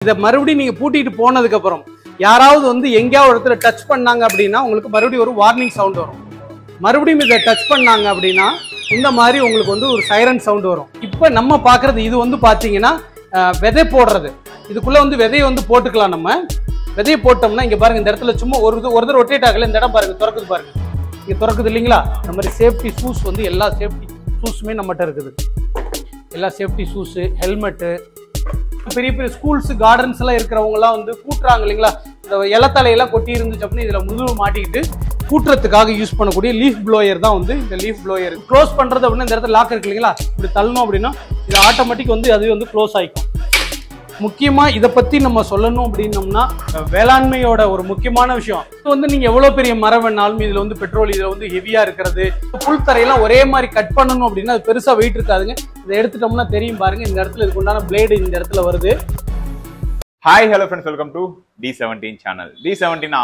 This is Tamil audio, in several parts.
இதை மறுபடியும் நீங்க பூட்டிட்டு போனதுக்கு அப்புறம் யாராவது வந்து எங்கேயாவது இடத்துல டச் பண்ணாங்க அப்படின்னா உங்களுக்கு மறுபடியும் ஒரு வார்னிங் சவுண்ட் வரும். மறுபடியும் இதை டச் பண்ணாங்க அப்படின்னா இந்த மாதிரி உங்களுக்கு வந்து ஒரு சைரன் சவுண்ட் வரும். இப்போ நம்ம பார்க்கறது இது வந்து பார்த்தீங்கன்னா விதை போடுறது. இதுக்குள்ள வந்து விதையை வந்து போட்டுக்கலாம். நம்ம விதையை போட்டோம்னா இங்க பாருங்க, இந்த இடத்துல சும்மா ஒரு தடவை ரொட்டேட் ஆகல, இந்த இடம் பாருங்க திறக்குது, பாருங்க இங்க திறக்குது இல்லைங்களா? இந்த மாதிரி சேஃப்டி ஷூஸ் வந்து எல்லா சேஃப்டி ஷூஸுமே நம்மகிட்ட இருக்குது. எல்லா சேஃப்டி ஷூஸு, ஹெல்மெட்டு, பெரிய பெரிய ஸ்கூல்ஸ் கார்டன்ஸ் எல்லாம் இருக்கிறவங்கலாம் வந்து கூட்டுறாங்க இல்லைங்களா? இந்த இலத்தலையெல்லாம் கொட்டி இருந்துச்சு அப்படின்னு இதில் முதுகு மாட்டிக்கிட்டு கூட்டுறதுக்காக யூஸ் பண்ணக்கூடிய லீஃப் ப்ளோயர் தான் வந்து இந்த லீஃப் ப்ளோயர். க்ளோஸ் பண்ணுறது அப்படின்னா இந்த இடத்துல லாக் இருக்கு இல்லைங்களா? இப்படி தள்ளணும் அப்படின்னா இது ஆட்டோமேட்டிக் வந்து அது வந்து க்ளோஸ் ஆகிக்கும். முக்கியமாக இதை பற்றி நம்ம சொல்லணும் அப்படின்னோம்னா வேளாண்மையோட ஒரு முக்கியமான விஷயம் இது வந்து நீங்கள் எவ்வளோ பெரிய மரம் வேணாலும் இதில் வந்து பெட்ரோல் இதில் வந்து ஹெவியாக இருக்கிறது. புல் தரையெல்லாம் ஒரே மாதிரி கட் பண்ணணும் அப்படின்னா அது பெருசாக வெயிட் இருக்காதுங்க. இதை எடுத்துட்டோம்னா தெரியும் பாருங்க, இந்த இடத்துல இதுக்கு உண்டான பிளேடு இந்த இடத்துல வருது. Hi hello friends, welcome to D17 channel. D17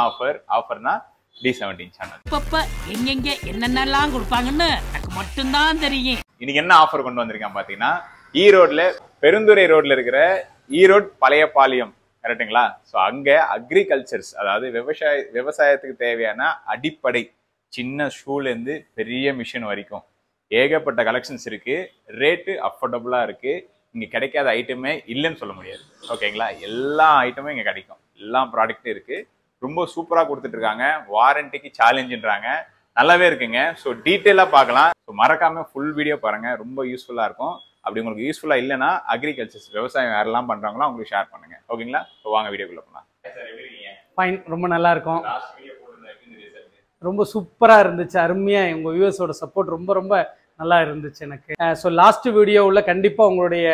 ஆஃபர்னா D17 channel. அப்பப்ப எங்கெங்க என்னென்னலாம் கொடுப்பாங்கன்னு எனக்கு மட்டும்தான் தெரியும். இன்னைக்கு என்ன ஆஃபர் கொண்டு வந்திருக்கேன் பார்த்தீங்கன்னா, ஈரோட்ல பெருந்துறை ரோட்ல இருக்கிற ஈரோடு பழையபாளையம், கரெக்டுங்களா? ஸோ அங்கே அக்ரிகல்ச்சர்ஸ், அதாவது விவசாயத்துக்கு தேவையான அடிப்படை சின்ன ஷூலேருந்து பெரிய மிஷின் வரைக்கும் ஏகப்பட்ட கலெக்ஷன்ஸ் இருக்கு. ரேட்டு அஃபோர்டபுளாக இருக்கு. இங்கே கிடைக்காத ஐட்டமே இல்லைன்னு சொல்ல முடியாது. ஓகேங்களா? எல்லா ஐட்டமும் இங்கே கிடைக்கும். எல்லா ப்ராடக்ட்டும் இருக்கு. ரொம்ப சூப்பராக கொடுத்துட்டு இருக்காங்க. வாரண்டிக்கு சேலஞ்சுன்றாங்க. நல்லாவே இருக்குங்க. ஸோ டீட்டெயிலாக பார்க்கலாம். ஸோ மறக்காம ஃபுல் வீடியோ பாருங்க, ரொம்ப யூஸ்ஃபுல்லாக இருக்கும். அப்படி உங்களுக்கு யூஸ்ஃபுல்லாக இல்லைன்னா அக்ரிகல்ச்சர்ஸ் விவசாயம் யாரெல்லாம் பண்ணுறாங்களோ அவங்களுக்கு ஷேர் பண்ணுங்க. ஓகேங்களா? ஸோ வாங்க வீடியோக்குள்ள போகலாம். ஃபைன், ரொம்ப நல்லா இருக்கும். ரொம்ப சூப்பராக இருந்துச்சு, அருமையாக. உங்கள் வியூவர்ஸோட சப்போர்ட் ரொம்ப ரொம்ப நல்லா இருந்துச்சு எனக்கு. ஸோ லாஸ்ட் வீடியோவில் கண்டிப்பாக உங்களுடைய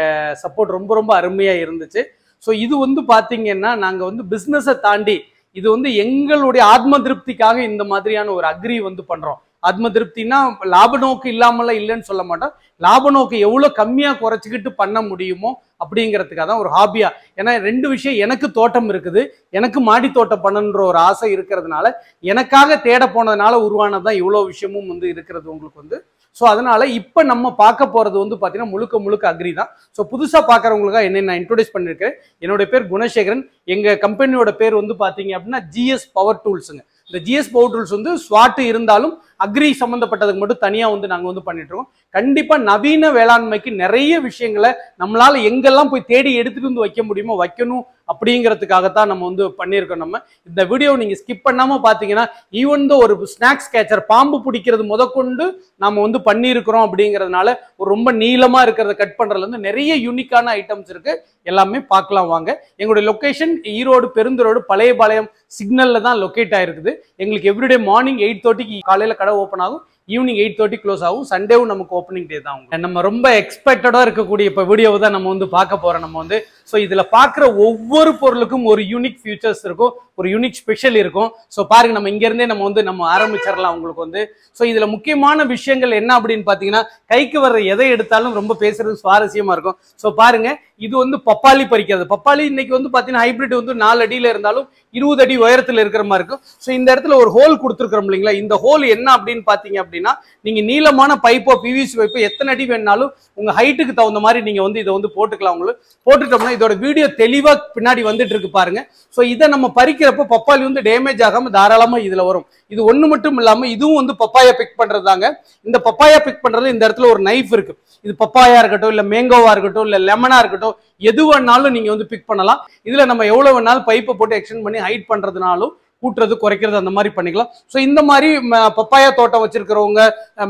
சப்போர்ட் ரொம்ப ரொம்ப அருமையாக இருந்துச்சு. ஸோ இது வந்து பார்த்தீங்கன்னா நாங்கள் வந்து பிஸ்னஸை தாண்டி இது வந்து எங்களுடைய ஆத்ம திருப்திக்காக இந்த மாதிரியான ஒரு அக்ரி வந்து பண்ணுறோம். ஆத்ம திருப்தினா லாப நோக்கு இல்லாமலாம் இல்லைன்னு சொல்ல மாட்டோம். லாப நோக்கு எவ்வளோ கம்மியாக குறைச்சிக்கிட்டு பண்ண முடியுமோ அப்படிங்கிறதுக்காக தான் ஒரு ஹாபியா. ஏன்னா ரெண்டு விஷயம், எனக்கு தோட்டம் இருக்குது, எனக்கு மாடி தோட்டம் பண்ணணுன்ற ஒரு ஆசை இருக்கிறதுனால எனக்காக தேட போனதுனால உருவானதான் இவ்வளோ விஷயமும் வந்து இருக்கிறது உங்களுக்கு வந்து. ஸோ அதனால இப்போ நம்ம பார்க்க போகிறது வந்து பார்த்தீங்கன்னா முழுக்க அக்ரி தான். ஸோ புதுசாக பார்க்குறவங்களுக்காக என்ன நான் இன்ட்ரோடியூஸ் பண்ணியிருக்கேன். என்னுடைய பேர் குணசேகரன். எங்கள் கம்பெனியோட பேர் வந்து பார்த்தீங்க அப்படின்னா GS பவர் டூல்ஸுங்க. இந்த GS பவர் டூல்ஸ் வந்து ஸ்வாட் இருந்தாலும் அக்ரி சம்மந்தப்பட்டதுக்கு மட்டும் தனியாக வந்து நாங்கள் வந்து பண்ணிட்டு இருக்கோம். கண்டிப்பாக நவீன வேளாண்மைக்கு நிறைய விஷயங்களை நம்மளால் எங்கெல்லாம் போய் தேடி எடுத்துகிட்டு வந்து வைக்க முடியுமோ வைக்கணும் அப்படிங்கிறதுக்காகத்தான் நம்ம வந்து பண்ணியிருக்கோம். நம்ம இந்த வீடியோ நீங்கள் ஸ்கிப் பண்ணாமல் பார்த்தீங்கன்னா ஈவன் தான் ஒரு ஸ்நாக்ஸ் கேச்சர், பாம்பு பிடிக்கிறது முதற்கொண்டு நம்ம வந்து பண்ணியிருக்கிறோம். அப்படிங்கிறதுனால ஒரு ரொம்ப நீளமாக இருக்கிறத கட் பண்ணுறதுலேருந்து நிறைய யூனிக்கான ஐட்டம்ஸ் இருக்குது. எல்லாமே பார்க்கலாம் வாங்க. எங்களுடைய லொக்கேஷன் ஈரோடு பெருந்துரோடு பழையபாளையம் சிக்னலில் தான் லொக்கேட் ஆகிருக்குது. எங்களுக்கு எவ்ரிடே மார்னிங் 8:30க்கு காலையில் கடை ஓப்பன் ஆகும், ஈவினிங் 8:30 க்ளோஸ் ஆகும். சண்டேவும் நமக்கு ஓப்பனிங் டே தான். நம்ம ரொம்ப எக்ஸ்பெக்டடாக இருக்கக்கூடிய இப்போ வீடியோவை தான் நம்ம வந்து பார்க்க போகிறோம். நம்ம வந்து ஸோ இதில் பார்க்குற ஒவ்வொரு பொருளுக்கும் ஒரு யூனிக் ஃபியூச்சர்ஸ் இருக்கும், ஒரு யூனிக் ஸ்பெஷல் இருக்கும். ஸோ பாருங்க, நம்ம இங்கேருந்தே நம்ம ஆரம்பிச்சிடலாம் உங்களுக்கு வந்து. ஸோ இதில் முக்கியமான விஷயங்கள் என்ன அப்படின்னு பார்த்தீங்கன்னா, கைக்கு வர்ற எதை எடுத்தாலும் ரொம்ப பேசுறது சுவாரஸ்யமாக இருக்கும். ஸோ பாருங்க, இது வந்து பப்பாளி பறிக்கிறது. பப்பாளி இன்னைக்கு வந்து பார்த்தீங்கன்னா ஹைபிரிட் வந்து 4 அடியில் இருந்தாலும் 20 அடி உயரத்தில் இருக்கிற மாதிரி இருக்கும். ஸோ இந்த இடத்துல ஒரு ஹோல் கொடுத்துருக்கிறோம் இல்லைங்களா? இந்த ஹோல் என்ன அப்படின்னு பார்த்தீங்க அப்படின்னா, நீங்கள் நீளமான பைப்போ PVC பைப்போ எத்தனை அடி வேணாலும் உங்கள் ஹைட்டுக்கு தகுந்த மாதிரி நீங்கள் வந்து இதை வந்து போட்டுக்கலாம். உங்களுக்கு போட்டுட்டோம்னா இதோட வீடியோ தெளிவாக பின்னாடி வந்துட்டு இருக்கு பாருங்க. ஸோ இதை நம்ம பறிக்கிறப்போ பப்பாளி வந்து டேமேஜ் ஆகாமல் தாராளமாக இதில் வரும். இது ஒன்று மட்டும் இல்லாமல் இதுவும் வந்து பப்பாயா பிக் பண்ணுறது தாங்க. இந்த பப்பாயா பிக் பண்ணுறது இந்த இடத்துல ஒரு நைஃப் இருக்கு. இது பப்பாயா இருக்கட்டும், இல்லை மேங்கோவா இருக்கட்டும், இல்லை லெமனா இருக்கட்டும், எது வேணாலும் நீங்கள் வந்து பிக் பண்ணலாம். இதில் நம்ம எவ்வளோ வேணாலும் பைப்பை போட்டு எக்ஸ்டெண்ட் பண்ணி ஹைட் பண்ணுறதுனாலும் கூட்டுறது குறைக்கிறது அந்த மாதிரி பண்ணிக்கலாம். ஸோ இந்த மாதிரி பப்பாயா தோட்டம் வச்சிருக்கிறவங்க,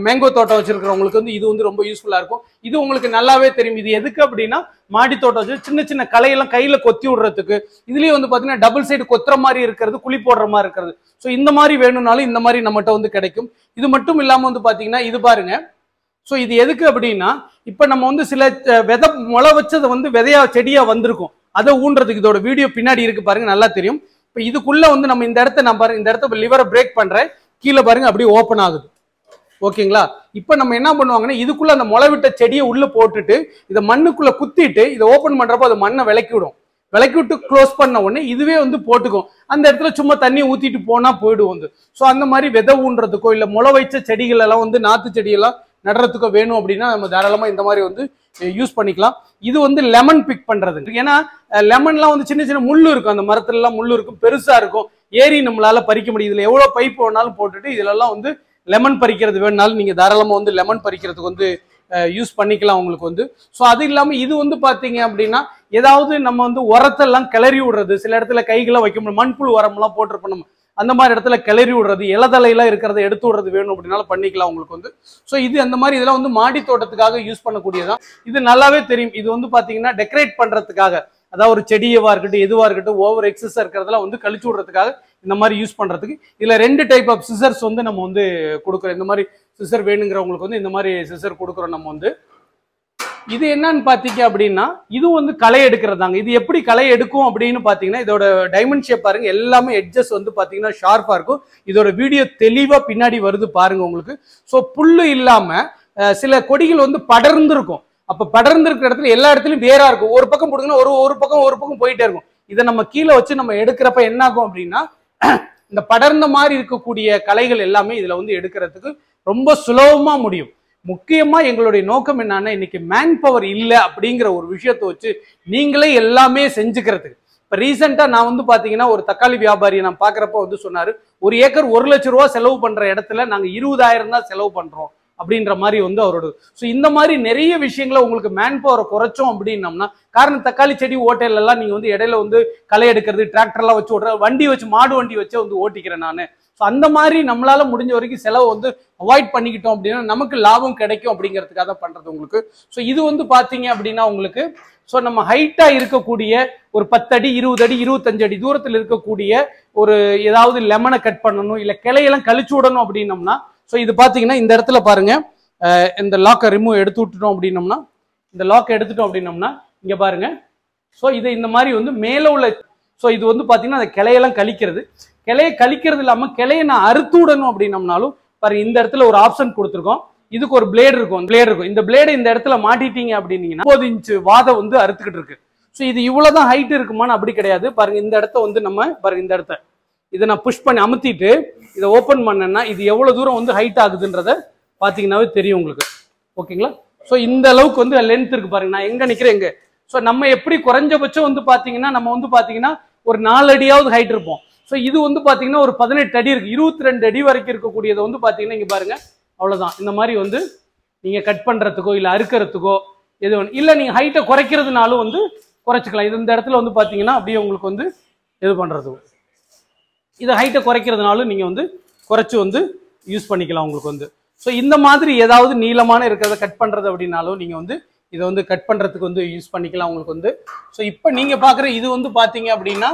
மேங்கோ தோட்டம் வச்சிருக்கிறவங்களுக்கு வந்து இது வந்து ரொம்ப யூஸ்ஃபுல்லாக இருக்கும். இது உங்களுக்கு நல்லாவே தெரியும். இது எதுக்கு அப்படின்னா, மாடி தோட்டம் வச்சு சின்ன சின்ன களையெல்லாம் கையில் கொத்தி விடுறதுக்கு. இதுலேயே வந்து பார்த்தீங்கன்னா டபுள் சைடு கொத்துற மாதிரி இருக்கிறது, குழி போடுற மாதிரி இருக்கிறது. ஸோ இந்த மாதிரி வேணும்னாலும் இந்த மாதிரி நம்மகிட்ட வந்து கிடைக்கும். இது மட்டும் இல்லாமல் வந்து பார்த்தீங்கன்னா இது பாருங்க. ஸோ இது எதுக்கு அப்படின்னா, இப்போ நம்ம வந்து சில விதை முளை வச்சதை வந்து விதையா செடியா வந்திருக்கும், அதை ஊன்றதுக்கு இதோட வீடியோ பின்னாடி இருக்கு பாருங்க, நல்லா தெரியும். இப்போ இதுக்குள்ள வந்து நம்ம இந்த இடத்த நான் பாருங்க, இந்த இடத்த லிவரை பிரேக் பண்றேன், கீழே பாருங்க அப்படியே ஓப்பன் ஆகுது. ஓகேங்களா? இப்போ நம்ம என்ன பண்ணுவாங்கன்னா, இதுக்குள்ள அந்த முளை விட்ட செடியை உள்ள போட்டுட்டு இதை மண்ணுக்குள்ள குத்திட்டு இதை ஓப்பன் பண்றப்போ அது மண்ணை விளக்கி விடும். விளக்கி விட்டு க்ளோஸ் பண்ண உடனே இதுவே வந்து போட்டுக்கும். அந்த இடத்துல சும்மா தண்ணி ஊத்திட்டு போனா போயிடும் வந்து. ஸோ அந்த மாதிரி விதை ஊன்றதுக்கோ இல்லை முளை வைச்ச செடிகள் எல்லாம் வந்து நாத்து செடியெல்லாம் நடுறதுக்கோ வேணும் அப்படின்னா நம்ம தாராளமா இந்த மாதிரி வந்து யூஸ் பண்ணிக்கலாம். இது வந்து லெமன் பிக் பண்றது. ஏன்னா லெமன்லாம் வந்து சின்ன சின்ன முள்ளு இருக்கும், அந்த மரத்துல எல்லாம் முள்ளு இருக்கும், பெருசா இருக்கும், ஏறி நம்மளால பறிக்க முடியும். இதுல எவ்வளவு பைப் வேணாலும் போட்டுட்டு இதுல எல்லாம் வந்து லெமன் பறிக்கிறது வேணாலும் நீங்க தாராளமா வந்து லெமன் பறிக்கிறதுக்கு வந்து யூஸ் பண்ணிக்கலாம் உங்களுக்கு வந்து. ஸோ அது இல்லாம இது வந்து பாத்தீங்க அப்படின்னா ஏதாவது நம்ம வந்து உரத்தெல்லாம் கிளறி விடுறது, சில இடத்துல கைகளை வைக்க முடியும், மண்புழு உரம்லாம் போட்டிருப்போம் நம்ம, அந்த மாதிரி இடத்துல கிளறி விடுறது, இலதலையெல்லாம் இருக்கிறத எடுத்து விடுறது வேணும் அப்படின்னாலும் பண்ணிக்கலாம் உங்களுக்கு வந்து. ஸோ இது அந்த மாதிரி இதெல்லாம் வந்து மாடி தோட்டத்துக்காக யூஸ் பண்ணக்கூடியதான். இது நல்லாவே தெரியும். இது வந்து பாத்தீங்கன்னா டெக்கரேட் பண்றதுக்காக, அதாவது ஒரு செடியவா இருக்கட்டும் எதுவா இருக்கட்டும் ஓவர் எக்ஸஸா இருக்கிறதெல்லாம் வந்து கழிச்சு விடுறதுக்காக இந்த மாதிரி யூஸ் பண்றதுக்கு. இதுல 2 டைப் ஆஃப் சிசர்ஸ் வந்து நம்ம வந்து கொடுக்குறோம். இந்த மாதிரி சிசர் வேணுங்கிறவங்களுக்கு வந்து இந்த மாதிரி சிசர் கொடுக்குறோம் நம்ம வந்து. இது என்னன்னு பாத்தீங்க அப்படின்னா இது வந்து களை எடுக்கிறதாங்க. இது எப்படி களை எடுக்கும் அப்படின்னு பாத்தீங்கன்னா இதோட டைமண்ட் ஷேப் பாருங்க, எல்லாமே எட்ஜஸ் வந்து பாத்தீங்கன்னா ஷார்ப்பா இருக்கும். இதோட வீடியோ தெளிவா பின்னாடி வருது பாருங்க உங்களுக்கு. ஸோ புல்லு இல்லாம சில கொடிகள் வந்து படர்ந்து இருக்கும். அப்ப படர்ந்து இருக்கிற இடத்துல எல்லா இடத்துலயும் வேறா இருக்கும். ஒரு பக்கம் போடுங்கன்னா ஒரு பக்கம் போயிட்டே இருக்கும். இதை நம்ம கீழே வச்சு நம்ம எடுக்கிறப்ப என்ன ஆகும் அப்படின்னா இந்த படர்ந்த மாதிரி இருக்கக்கூடிய கலைகள் எல்லாமே இதுல வந்து எடுக்கிறதுக்கு ரொம்ப சுலபமா முடியும். முக்கியமா எங்களுடைய நோக்கம் என்னன்னா இன்னைக்கு மேன் பவர் இல்லை அப்படிங்கிற ஒரு விஷயத்தை வச்சு நீங்களே எல்லாமே செஞ்சுக்கிறதுக்கு. இப்ப ரீசெண்டா நான் வந்து பாத்தீங்கன்னா ஒரு தக்காளி வியாபாரியை நான் பாக்குறப்ப வந்து சொன்னாரு, 1 ஏக்கர் 1 லட்சம் ரூபாய் செலவு பண்ற இடத்துல நாங்க 20,000 தான் செலவு பண்றோம் அப்படின்ற மாதிரி வந்து அவரோட. ஸோ இந்த மாதிரி நிறைய விஷயங்களை உங்களுக்கு மேன் பவரை குறைச்சோம் அப்படின்னம்னா, காரணம் தக்காளி செடி ஓட்டையில எல்லாம் நீங்க வந்து இடையில வந்து களை எடுக்கிறது, டிராக்டர்லாம் வச்சு ஓட்டுற, வண்டி வச்சு மாடு வண்டி வச்சு வந்து ஓட்டிக்கிறேன் நான். ஸோ அந்த மாதிரி நம்மளால முடிஞ்ச வரைக்கும் செலவு வந்து அவாய்ட் பண்ணிக்கிட்டோம் அப்படின்னா நமக்கு லாபம் கிடைக்கும் அப்படிங்கிறதுக்காக தான் பண்றது உங்களுக்கு. ஸோ இது வந்து பாத்தீங்க அப்படின்னா உங்களுக்கு ஸோ நம்ம ஹைட்டா இருக்கக்கூடிய ஒரு 10 அடி 20 அடி 25 அடி தூரத்தில் இருக்கக்கூடிய ஒரு ஏதாவது லெமனை கட் பண்ணணும், இல்ல கிளையெல்லாம் கழிச்சு விடணும் அப்படின்னம்னா, ஸோ இது பாத்தீங்கன்னா இந்த இடத்துல பாருங்க, இந்த லாக்கை ரிமூவ் எடுத்து விட்டுட்டோம் அப்படின்னம்னா, இந்த லாக்கை எடுத்துட்டோம் அப்படின்னம்னா இங்க பாருங்க. ஸோ இது இந்த மாதிரி வந்து மேல உள்ள, ஸோ இது வந்து பாத்தீங்கன்னா அந்த கிளையெல்லாம் கழிக்கிறது. கிளையை கழிக்கிறது இல்லாம கிளையை நான் அறுத்து விடணும் அப்படின்னம்னாலும் பாருங்க, இந்த இடத்துல ஒரு ஆப்ஷன் கொடுத்துருக்கோம். இதுக்கு ஒரு பிளேடு இருக்கும். இந்த பிளேடு இந்த இடத்துல மாட்டிட்டீங்க அப்படின்னீங்கன்னா 9 இன்ச்சு வாதை வந்து அறுத்துக்கிட்டு இருக்கு. ஸோ இது இவ்வளவுதான் ஹைட் இருக்குமான்னு அப்படி கிடையாது. பாருங்க இந்த இடத்த வந்து நம்ம பாருங்க இந்த இடத்த இதை நான் புஷ் பண்ணி அமுத்திட்டு இதை ஓப்பன் பண்ணேன்னா இது எவ்வளவு தூரம் வந்து ஹைட் ஆகுதுன்றத பாத்தீங்கன்னாவே தெரியும் உங்களுக்கு. ஓகேங்களா? ஸோ இந்த அளவுக்கு வந்து லென்த் இருக்கு பாருங்க. நான் எங்க நிக்கிறேன் எங்க. ஸோ நம்ம எப்படி குறைஞ்சபட்சம் வந்து பாத்தீங்கன்னா நம்ம வந்து பாத்தீங்கன்னா ஒரு 4 அடியாவது ஹைட் இருப்போம். ஸோ இது வந்து பாத்தீங்கன்னா ஒரு 18 அடி இருக்கு. 22 அடி வரைக்கும் இருக்கக்கூடியதை வந்து பாத்தீங்கன்னா இங்க பாருங்க அவ்வளவுதான். இந்த மாதிரி வந்து நீங்க கட் பண்றதுக்கோ இல்ல அறுக்கிறதுக்கோ எது வேணும், இல்ல நீங்க ஹைட்டை குறைக்கிறதுனாலும் வந்து குறைச்சிக்கலாம். இது இந்த இடத்துல வந்து பாத்தீங்கன்னா அப்படியே உங்களுக்கு வந்து இது பண்றது, இதை ஹைட்டை குறைக்கிறதுனாலும் நீங்க வந்து குறைச்சு வந்து யூஸ் பண்ணிக்கலாம் உங்களுக்கு வந்து. ஸோ இந்த மாதிரி ஏதாவது நீளமான இருக்கிறத கட் பண்றது அப்படின்னாலும் நீங்க வந்து இதை வந்து கட் பண்றதுக்கு வந்து யூஸ் பண்ணிக்கலாம் உங்களுக்கு வந்து. ஸோ இப்போ நீங்க பாக்குற இது வந்து பாத்தீங்க அப்படின்னா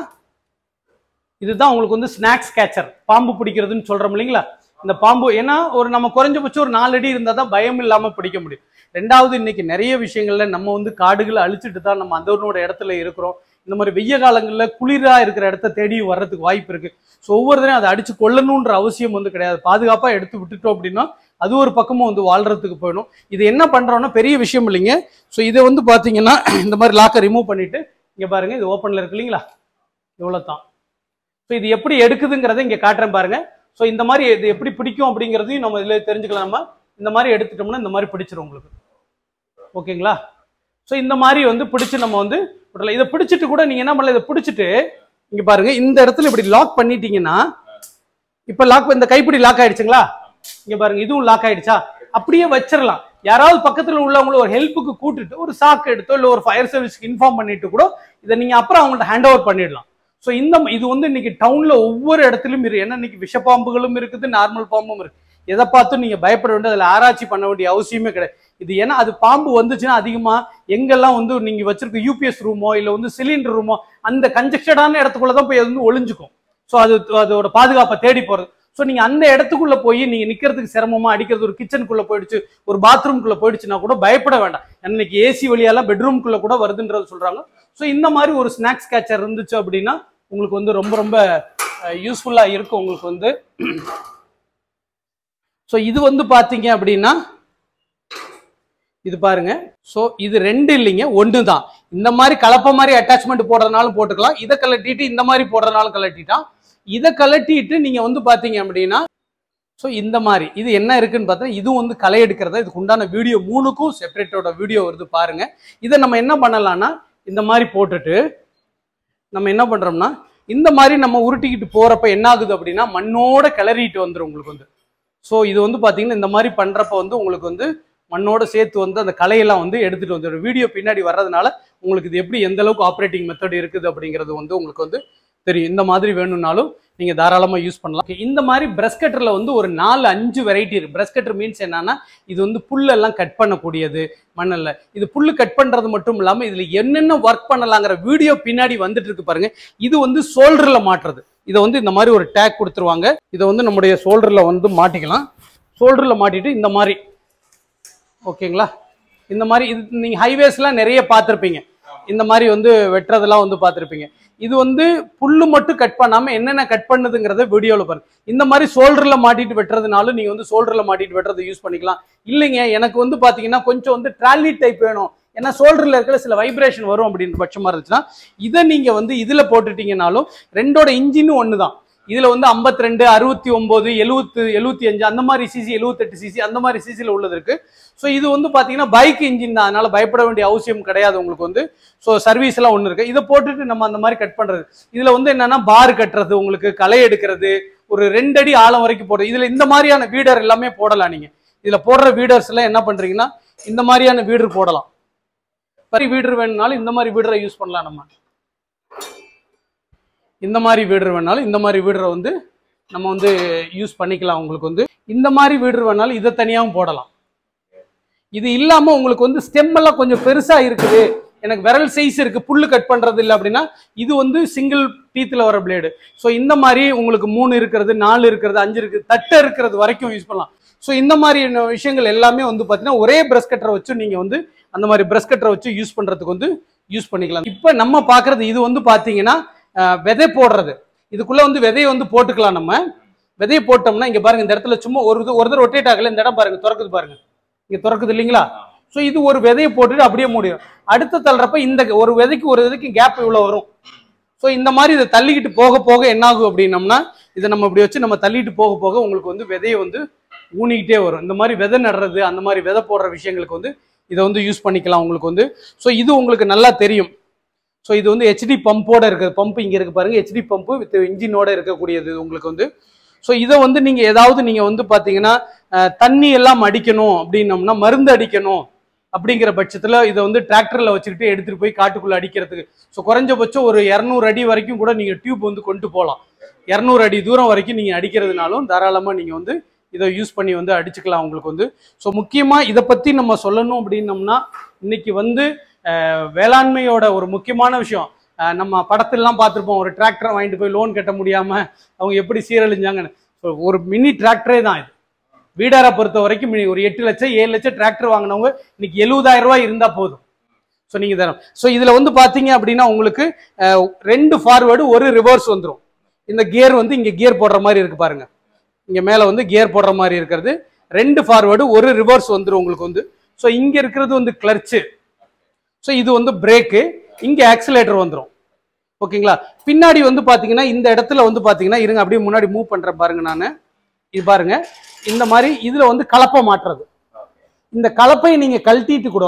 இதுதான் உங்களுக்கு வந்து ஸ்நாக்ஸ் கேச்சர், பாம்பு பிடிக்கிறதுன்னு சொல்றோம் இல்லைங்களா. இந்த பாம்பு ஏன்னா ஒரு நம்ம குறைஞ்சபட்சம் ஒரு 4 அடி இருந்தால் தான் பயம் இல்லாம பிடிக்க முடியும். ரெண்டாவது இன்னைக்கு நிறைய விஷயங்கள்ல நம்ம வந்து காடுகளை அழிச்சிட்டு தான் நம்ம அந்த இடத்துல இருக்கிறோம். இந்த மாதிரி வெய்ய காலங்களில் குளிரா இருக்கிற இடத்த தேடி வர்றதுக்கு வாய்ப்பு இருக்கு. ஸோ ஒவ்வொருத்தரையும் அதை அடிச்சு கொல்லணுன்ற அவசியம் வந்து கிடையாது. பாதுகாப்பா எடுத்து விட்டுட்டோம் அப்படின்னா அது ஒரு பக்கமும் வந்து வாழ்றதுக்கு போயிடும். இது என்ன பண்றோம்னா பெரிய விஷயம் இல்லைங்க. ஸோ இதை வந்து பாத்தீங்கன்னா இந்த மாதிரி லாக்கை ரிமூவ் பண்ணிட்டு இங்க பாருங்க இது ஓப்பன்ல இருக்கு இல்லைங்களா, இவ்வளவுதான். ஸோ இது எப்படி எடுக்குதுங்கிறத இங்க காட்டுறேன் பாருங்க. ஸோ இந்த மாதிரி இது எப்படி பிடிக்கும் அப்படிங்கிறதையும் நம்ம இதுல தெரிஞ்சுக்கலாம். நம்ம இந்த மாதிரி எடுத்துட்டோம்னா இந்த மாதிரி பிடிச்சிரும் உங்களுக்கு. ஓகேங்களா? ஸோ இந்த மாதிரி வந்து பிடிச்சு நம்ம வந்து இதை பிடிச்சிட்டு கூட நீங்க என்ன பண்ணல, இதை பிடிச்சிட்டு இங்க பாருங்க இந்த இடத்துல இப்படி லாக் பண்ணிட்டீங்கன்னா இப்ப லாக், இந்த கைப்பிடி லாக் ஆயிடுச்சுங்களா, இங்க பாருங்க இதுவும் லாக் ஆயிடுச்சா, அப்படியே வச்சிடலாம். யாராவது பக்கத்துல உள்ளவங்களும் ஒரு ஹெல்ப்புக்கு கூட்டிட்டு ஒரு சாக்கு எடுத்தோ இல்ல ஒரு ஃபயர் சர்வீஸ்க்கு இன்ஃபார்ம் பண்ணிட்டு கூட இதை நீங்க அப்புறம் அவங்கள்ட்ட ஹேண்ட் ஓவர் பண்ணிடலாம். ஸோ இது வந்து இன்னைக்கு டவுன்ல ஒவ்வொரு இடத்துலயும் இருக்கு. ஏன்னா இன்னைக்கு விஷப்பாம்புகளும் இருக்குது, நார்மல் பாம்பும் இருக்கு. எதை பார்த்தும் நீங்க பயப்பட வேண்டிய, அதுல ஆராய்ச்சி பண்ண வேண்டிய அவசியமே கிடையாது. இது ஏன்னா அது பாம்பு வந்துச்சுன்னா அதிகமா எங்கெல்லாம் வந்து நீங்க வச்சிருக்க யூபிஎஸ் ரூமோ இல்ல வந்து சிலிண்டர் ரூமோ அந்த கன்ஜெக்டடான இடத்துக்குள்ளதான் போய் அது வந்து ஒளிஞ்சுக்கும். ஸோ அதோட பாதுகாப்பை தேடி போறது. ஸோ நீங்க அந்த இடத்துக்குள்ள போய் நீங்க நிக்கிறதுக்கு சிரமமா அடிக்கிறது, ஒரு கிச்சனுக்குள்ள போயிடுச்சு ஒரு பாத்ரூம்குள்ள போயிடுச்சுன்னா கூட பயப்பட வேண்டாம். இன்னைக்கு ஏசி வழியெல்லாம் பெட்ரூம்குள்ள கூட வருதுன்றது சொல்றாங்க. ஸோ இந்த மாதிரி ஒரு ஸ்நாக்ஸ் கேச்சர் இருந்துச்சு அப்படின்னா உங்களுக்கு வந்து ரொம்ப ரொம்ப யூஸ்ஃபுல்லா இருக்கும் உங்களுக்கு வந்து. ஸோ இது வந்து பாத்தீங்க அப்படின்னா இது பாருங்க. ஸோ இது 2 இல்லைங்க, 1 தான். இந்த மாதிரி கலப்ப மாதிரி அட்டாச்மெண்ட் போடுறதுனாலும் போட்டுக்கலாம், இதை கலட்டிட்டு இந்த மாதிரி போடுறதுனாலும் கலட்டிட்டான். இதை கலட்டிட்டு நீங்க வந்து பாத்தீங்க அப்படின்னா ஸோ இந்த மாதிரி இது என்ன இருக்குன்னு பார்த்தா இதுவும் வந்து களை எடுக்கிறதா. இதுக்கு உண்டான வீடியோ 3க்கும் செப்பரேட்டோட வீடியோ வருது பாருங்க. இதை நம்ம என்ன பண்ணலாம்னா இந்த மாதிரி போட்டுட்டு நம்ம என்ன பண்றோம்னா இந்த மாதிரி நம்ம உருட்டிக்கிட்டு போறப்ப என்ன ஆகுது அப்படின்னா மண்ணோட கிளறிட்டு வந்துடும் உங்களுக்கு வந்து. ஸோ இது வந்து பார்த்தீங்கன்னா இந்த மாதிரி பண்றப்ப வந்து உங்களுக்கு வந்து மண்ணோட சேர்த்து வந்து அந்த கலையெல்லாம் வந்து எடுத்துட்டு வந்துடும். வீடியோ பின்னாடி வர்றதுனால உங்களுக்கு இது எப்படி எந்த அளவுக்கு ஆப்ரேட்டிங் மெத்தட் இருக்குது அப்படிங்கிறது வந்து உங்களுக்கு வந்து தெரியும். இந்த மாதிரி வேணும்னாலும் நீங்க தாராளமா யூஸ் பண்ணலாம். இந்த மாதிரி பிரஷ் கட்டர்ல வந்து ஒரு 4-5 வெரைட்டி இருக்கு. பிரஷ் கட்டர் மீன்ஸ் என்னன்னா இது வந்து புல்லெல்லாம் கட் பண்ணக்கூடியது மண்ணில். இது புல்லு கட் பண்றது மட்டும் இல்லாம இதுல என்னென்ன ஒர்க் பண்ணலாங்கிற வீடியோ பின்னாடி வந்துட்டு இருக்கு பாருங்க. இது வந்து ஷோல்டர்ல மாட்டுறது. இதை வந்து இந்த மாதிரி ஒரு டேக் கொடுத்துருவாங்க. இதை வந்து நம்முடைய ஷோல்டர்ல வந்து மாட்டிக்கலாம். ஷோல்டர்ல மாட்டிட்டு இந்த மாதிரி ஓகேங்களா. இந்த மாதிரி இது நீங்க ஹைவேஸ்லாம் நிறைய பார்த்துருப்பீங்க. இந்த மாதிரி வந்து வெட்டுறதெல்லாம் வந்து பார்த்துருப்பீங்க. இது வந்து புல்லு மட்டும் கட் பண்ணாம என்னென்ன கட் பண்ணுதுங்கிறத வீடியோல பாருங்க. இந்த மாதிரி ஷோல்டர்ல மாட்டிட்டு வெட்டுறதுனாலும் நீங்க வந்து ஷோல்டர்ல மாட்டிட்டு வெட்டுறதை யூஸ் பண்ணிக்கலாம். இல்லைங்க எனக்கு வந்து பாத்தீங்கன்னா கொஞ்சம் வந்து ட்ராலி டைப் வேணும், ஏன்னா ஷோல்டர்ல இருக்கிற சில வைப்ரேஷன் வரும் அப்படின்ற பட்சமா இருந்துச்சுன்னா இதை நீங்க வந்து இதுல போட்டுட்டீங்கன்னாலும் ரெண்டோட இன்ஜினும் ஒண்ணுதான். இதுல வந்து 52, 69, 70, 75 அந்த மாதிரி சிசி, 78 சிசி அந்த மாதிரி சிசில உள்ளது இருக்கு. ஸோ இது வந்து பாத்தீங்கன்னா பைக் இன்ஜின் தான், அதனால பயப்பட வேண்டிய அவசியம் கிடையாது உங்களுக்கு வந்து. ஸோ சர்வீஸ் எல்லாம் ஒன்று இருக்கு. இதை போட்டுட்டு நம்ம அந்த மாதிரி கட் பண்றது. இதுல வந்து என்னன்னா பார் கட்டுறது, உங்களுக்கு களை எடுக்கிறது, ஒரு 2 அடி ஆழம் வரைக்கும் போடுறது. இதுல இந்த மாதிரியான வீடர் எல்லாமே போடலாம். நீங்க இதுல போடுற வீடர்ஸ் எல்லாம் என்ன பண்றீங்கன்னா இந்த மாதிரியான வீடர் போடலாம். வீடர் வேணும்னாலும் இந்த மாதிரி வீடரை யூஸ் பண்ணலாம். நம்ம இந்த மாதிரி வீடர் வேணாலும் இந்த மாதிரி வீடரை வந்து நம்ம வந்து யூஸ் பண்ணிக்கலாம். உங்களுக்கு வந்து இந்த மாதிரி வீடர் வேணாலும் இதை தனியாகவும் போடலாம். இது இல்லாம உங்களுக்கு வந்து ஸ்டெம் எல்லாம் கொஞ்சம் பெருசா இருக்குது, எனக்கு விரல் சைஸ் இருக்கு, புல்லு கட் பண்றது இல்லை அப்படின்னா இது வந்து சிங்கிள் டீத்துல வர பிளேடு. ஸோ இந்த மாதிரி உங்களுக்கு 3 இருக்கிறது, 4 இருக்கிறது, 5 இருக்குது, தட்டை இருக்கிறது வரைக்கும் யூஸ் பண்ணலாம். ஸோ இந்த மாதிரி விஷயங்கள் எல்லாமே வந்து பார்த்தீங்கன்னா ஒரே பிரஷ் கட்டரை வச்சு நீங்க வந்து அந்த மாதிரி பிரஷ் கட்டரை வச்சு யூஸ் பண்றதுக்கு வந்து யூஸ் பண்ணிக்கலாம். இப்போ நம்ம பார்க்கறது இது வந்து பார்த்தீங்கன்னா விதை போடுறது. இதுக்குள்ள வந்து விதையை வந்து போட்டுக்கலாம். நம்ம விதையை போட்டோம்னா இங்க பாருங்க, இந்த இடத்துல சும்மா ஒரு தடவை ரொட்டேட் ஆகல, இந்த இடம் பாருங்க திறக்குது, பாருங்க இங்க திறக்குது இல்லைங்களா. ஸோ இது ஒரு விதையை போட்டுட்டு அப்படியே முடியும். அடுத்த தள்ளுறப்ப இந்த ஒரு விதைக்கு கேப் இவ்வளவு வரும். ஸோ இந்த மாதிரி இதை தள்ளிக்கிட்டு போக போக என்ன ஆகும் அப்படின்னம்னா இதை நம்ம இப்படி வச்சு நம்ம தள்ளிட்டு போக போக உங்களுக்கு வந்து விதையை வந்து ஊனிக்கிட்டே வரும். இந்த மாதிரி விதை நடுறது, அந்த மாதிரி விதை போடுற விஷயங்களுக்கு வந்து இதை வந்து யூஸ் பண்ணிக்கலாம் உங்களுக்கு வந்து. ஸோ இது உங்களுக்கு நல்லா தெரியும். ஸோ இது வந்து ஹெச்டி பம்போட இருக்குது. பம்ப் இங்கே இருக்கு பாருங்க, ஹெச்டி பம்பு வித் இன்ஜினோட இருக்கக்கூடியது உங்களுக்கு வந்து. ஸோ இதை வந்து நீங்க ஏதாவது நீங்க வந்து பாத்தீங்கன்னா தண்ணி எல்லாம் அடிக்கணும் அப்படின்னம்னா, மருந்து அடிக்கணும் அப்படிங்கிற பட்சத்துல இதை வந்து டிராக்டர்ல வச்சுக்கிட்டு எடுத்துட்டு போய் காட்டுக்குள்ள அடிக்கிறதுக்கு ஸோ குறைஞ்சபட்சம் ஒரு 200 அடி வரைக்கும் கூட நீங்க டியூப் வந்து கொண்டு போகலாம். 200 அடி தூரம் வரைக்கும் நீங்க அடிக்கிறதுனாலும் தாராளமா நீங்க வந்து இதை யூஸ் பண்ணி வந்து அடிச்சுக்கலாம் உங்களுக்கு வந்து. ஸோ முக்கியமா இதை பத்தி நம்ம சொல்லணும் அப்படின்னம்னா இன்னைக்கு வந்து வேளாண்மையோட ஒரு முக்கியமான விஷயம். நம்ம படத்திலாம் பார்த்துருப்போம், ஒரு டிராக்டரை வாங்கிட்டு போய் லோன் கட்ட முடியாம அவங்க எப்படி சீரழிஞ்சாங்கன்னு. ஸோ ஒரு மினி டிராக்டரே தான் இது. வீடாரை பொறுத்த வரைக்கும் ஒரு 8 லட்சம் 7 லட்சம் டிராக்டர் வாங்கினவங்க இன்னைக்கு 70,000 ரூபாய் இருந்தா போதும். ஸோ நீங்க தரோம். ஸோ இதுல வந்து பாத்தீங்க அப்படின்னா உங்களுக்கு 2 ஃபார்வேர்டு 1 ரிவர்ஸ் வந்துடும். இந்த கியர் வந்து இங்க கியர் போடுற மாதிரி இருக்கு பாருங்க, இங்க மேல வந்து கியர் போடுற மாதிரி இருக்கிறது. 2 ஃபார்வேர்டு 1 ரிவர்ஸ் வந்துடும் உங்களுக்கு வந்து. ஸோ இங்க இருக்கிறது வந்து கிளட்ச். ஸோ இது வந்து பிரேக்கு, இங்க ஆக்சிலேட்டர் வந்துடும். ஓகேங்களா. பின்னாடி வந்து பாத்தீங்கன்னா இந்த இடத்துல வந்து பாத்தீங்கன்னா இருங்க அப்படியே முன்னாடி மூவ் பண்றேன் பாருங்க. நான் இது பாருங்க, இந்த மாதிரி இதுல வந்து கலப்பை மாற்றுறது. இந்த கலப்பையை நீங்க கழட்டிட்டு கூட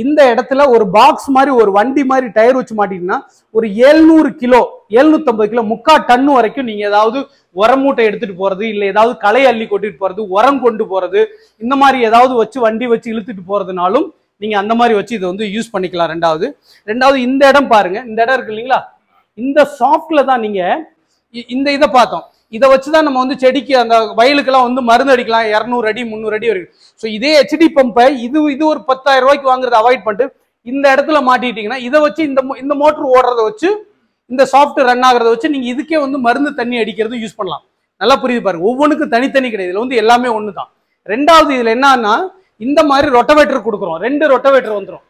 இந்த இடத்துல ஒரு பாக்ஸ் மாதிரி ஒரு வண்டி மாதிரி டயர் வச்சு மாட்டிங்கன்னா ஒரு 700 கிலோ 750 கிலோ 3/4 டன் வரைக்கும் நீங்க ஏதாவது உரம் மூட்டை எடுத்துட்டு போறது, இல்ல ஏதாவது களை அள்ளி கொட்டிட்டு போறது, உரம் கொண்டு போறது, இந்த மாதிரி ஏதாவது வச்சு வண்டி வச்சு இழுத்துட்டு போறதுனாலும் நீங்க அந்த மாதிரி வச்சு இதை வந்து யூஸ் பண்ணிக்கலாம். ரெண்டாவது இந்த இடம் பாருங்க, இந்த இடம் இருக்கு இல்லைங்களா, இந்த சாஃப்ட்ல தான் நீங்க இந்த இதை பார்த்தோம். இதை வச்சுதான் நம்ம வந்து செடிக்கு அந்த வயலுக்கெல்லாம் வந்து மருந்து அடிக்கலாம் 200 அடி 300 அடி வரைக்கும். ஸோ இதே ஹெச்டி பம்பை இது ஒரு 10,000 ரூபாய்க்கு வாங்குறத அவாய்ட் பண்ணிட்டு இந்த இடத்துல மாட்டிட்டீங்கன்னா இதை வச்சு இந்த மோட்டர் ஓடுறத வச்சு இந்த சாஃப்ட் ரன் ஆகிறத வச்சு நீங்க இதுக்கே வந்து மருந்து தண்ணி அடிக்கிறது யூஸ் பண்ணலாம். நல்லா புரியுது பாருங்க, ஒவ்வொன்றுக்கும் தனித்தனி கிடையாது. இதுல வந்து எல்லாமே ஒன்று தான். ரெண்டாவது இதுல என்னன்னா இந்த மாதிரி ரொட்டவேட்டர் கொடுக்குறோம், 2 ரொட்டவேட்டர் வந்துடும்.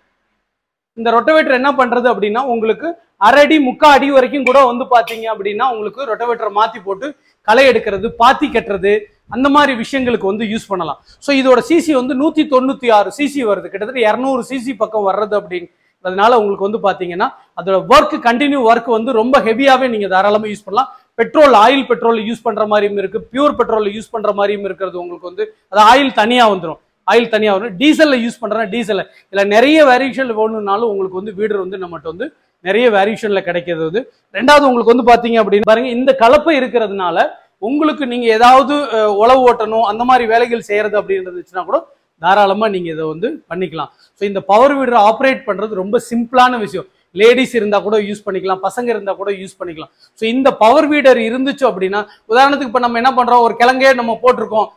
இந்த ரொட்டவேட்டர் என்ன பண்றது அப்படின்னா உங்களுக்கு 1/2 அடி 3/4 அடி வரைக்கும் கூட வந்து பாத்தீங்க அப்படின்னா உங்களுக்கு ரொட்டவேட்டரை மாத்தி போட்டு களை எடுக்கிறது, பாத்தி கட்டுறது, அந்த மாதிரி விஷயங்களுக்கு வந்து யூஸ் பண்ணலாம். ஸோ இதோட சிசி வந்து 196 சிசி வருது, கிட்டத்தட்ட 200 சிசி பக்கம் வர்றது அப்படின்றதுனால உங்களுக்கு வந்து பாத்தீங்கன்னா அதோட ஒர்க் கண்டினியூ ஒர்க் வந்து ரொம்ப ஹெவியாவே நீங்க தாராளமா யூஸ் பண்ணலாம். பெட்ரோல் ஆயில் பெட்ரோல் யூஸ் பண்ற மாதிரியும் இருக்கு, பியூர் பெட்ரோல் யூஸ் பண்ற மாதிரியும் இருக்கிறது உங்களுக்கு வந்து அது ஆயில் தனியா வந்துடும், ஆயில் தனியா வரும். டீசல்ல யூஸ் பண்றேன்னா டீசல் இல்ல நிறைய வேரியேஷன் வேணும்னாலும் உங்களுக்கு வந்து வீடர் வந்து நம்மகிட்ட வந்து நிறைய வேரியேஷன்ல கிடைக்கிறது வந்து. ரெண்டாவது உங்களுக்கு வந்து பாத்தீங்க அப்படின்னு பாருங்க, இந்த கலப்பை இருக்கிறதுனால உங்களுக்கு நீங்க ஏதாவது உழவு ஓட்டணும் அந்த மாதிரி வேலைகள் செய்யறது அப்படின்னு இருந்துச்சுன்னா கூட தாராளமா நீங்க இதை வந்து பண்ணிக்கலாம். ஸோ இந்த பவர் வீடரை ஆப்ரேட் பண்றது ரொம்ப சிம்பிளான விஷயம். லேடிஸ் இருந்தா கூட யூஸ் பண்ணிக்கலாம், பசங்க இருந்தா கூட யூஸ் பண்ணிக்கலாம். ஸோ இந்த பவர் வீடர் இருந்துச்சு அப்படின்னா, உதாரணத்துக்கு இப்ப நம்ம என்ன பண்றோம், ஒரு கிழங்கே நம்ம போட்டிருக்கோம்,